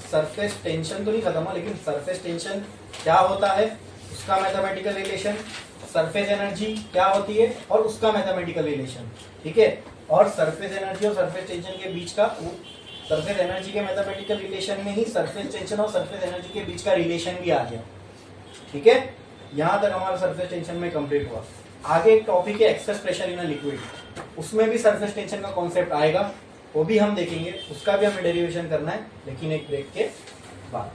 सरफेस टेंशन तो नहीं खत्म हुआ, लेकिन सरफेस टेंशन क्या होता है उसका मैथमेटिकल रिलेशन, सरफेस एनर्जी क्या होती है और उसका मैथमेटिकल रिलेशन, ठीक है। और सरफेस एनर्जी और सरफेस टेंशन के बीच का, सरफेस एनर्जी के मैथमेटिकल रिलेशन में ही सरफेस टेंशन और सरफेस एनर्जी के बीच का रिलेशन भी आ गया, ठीक है। यहाँ तक हमारा सरफेस टेंशन में कंप्लीट हुआ। आगे एक टॉपिक है excess pressure in a liquid, उसमें भी सरफेस टेंशन का कॉन्सेप्ट आएगा, वो भी हम देखेंगे, उसका भी हमें डेरिवेशन करना है, लेकिन एक ब्रेक के बाद।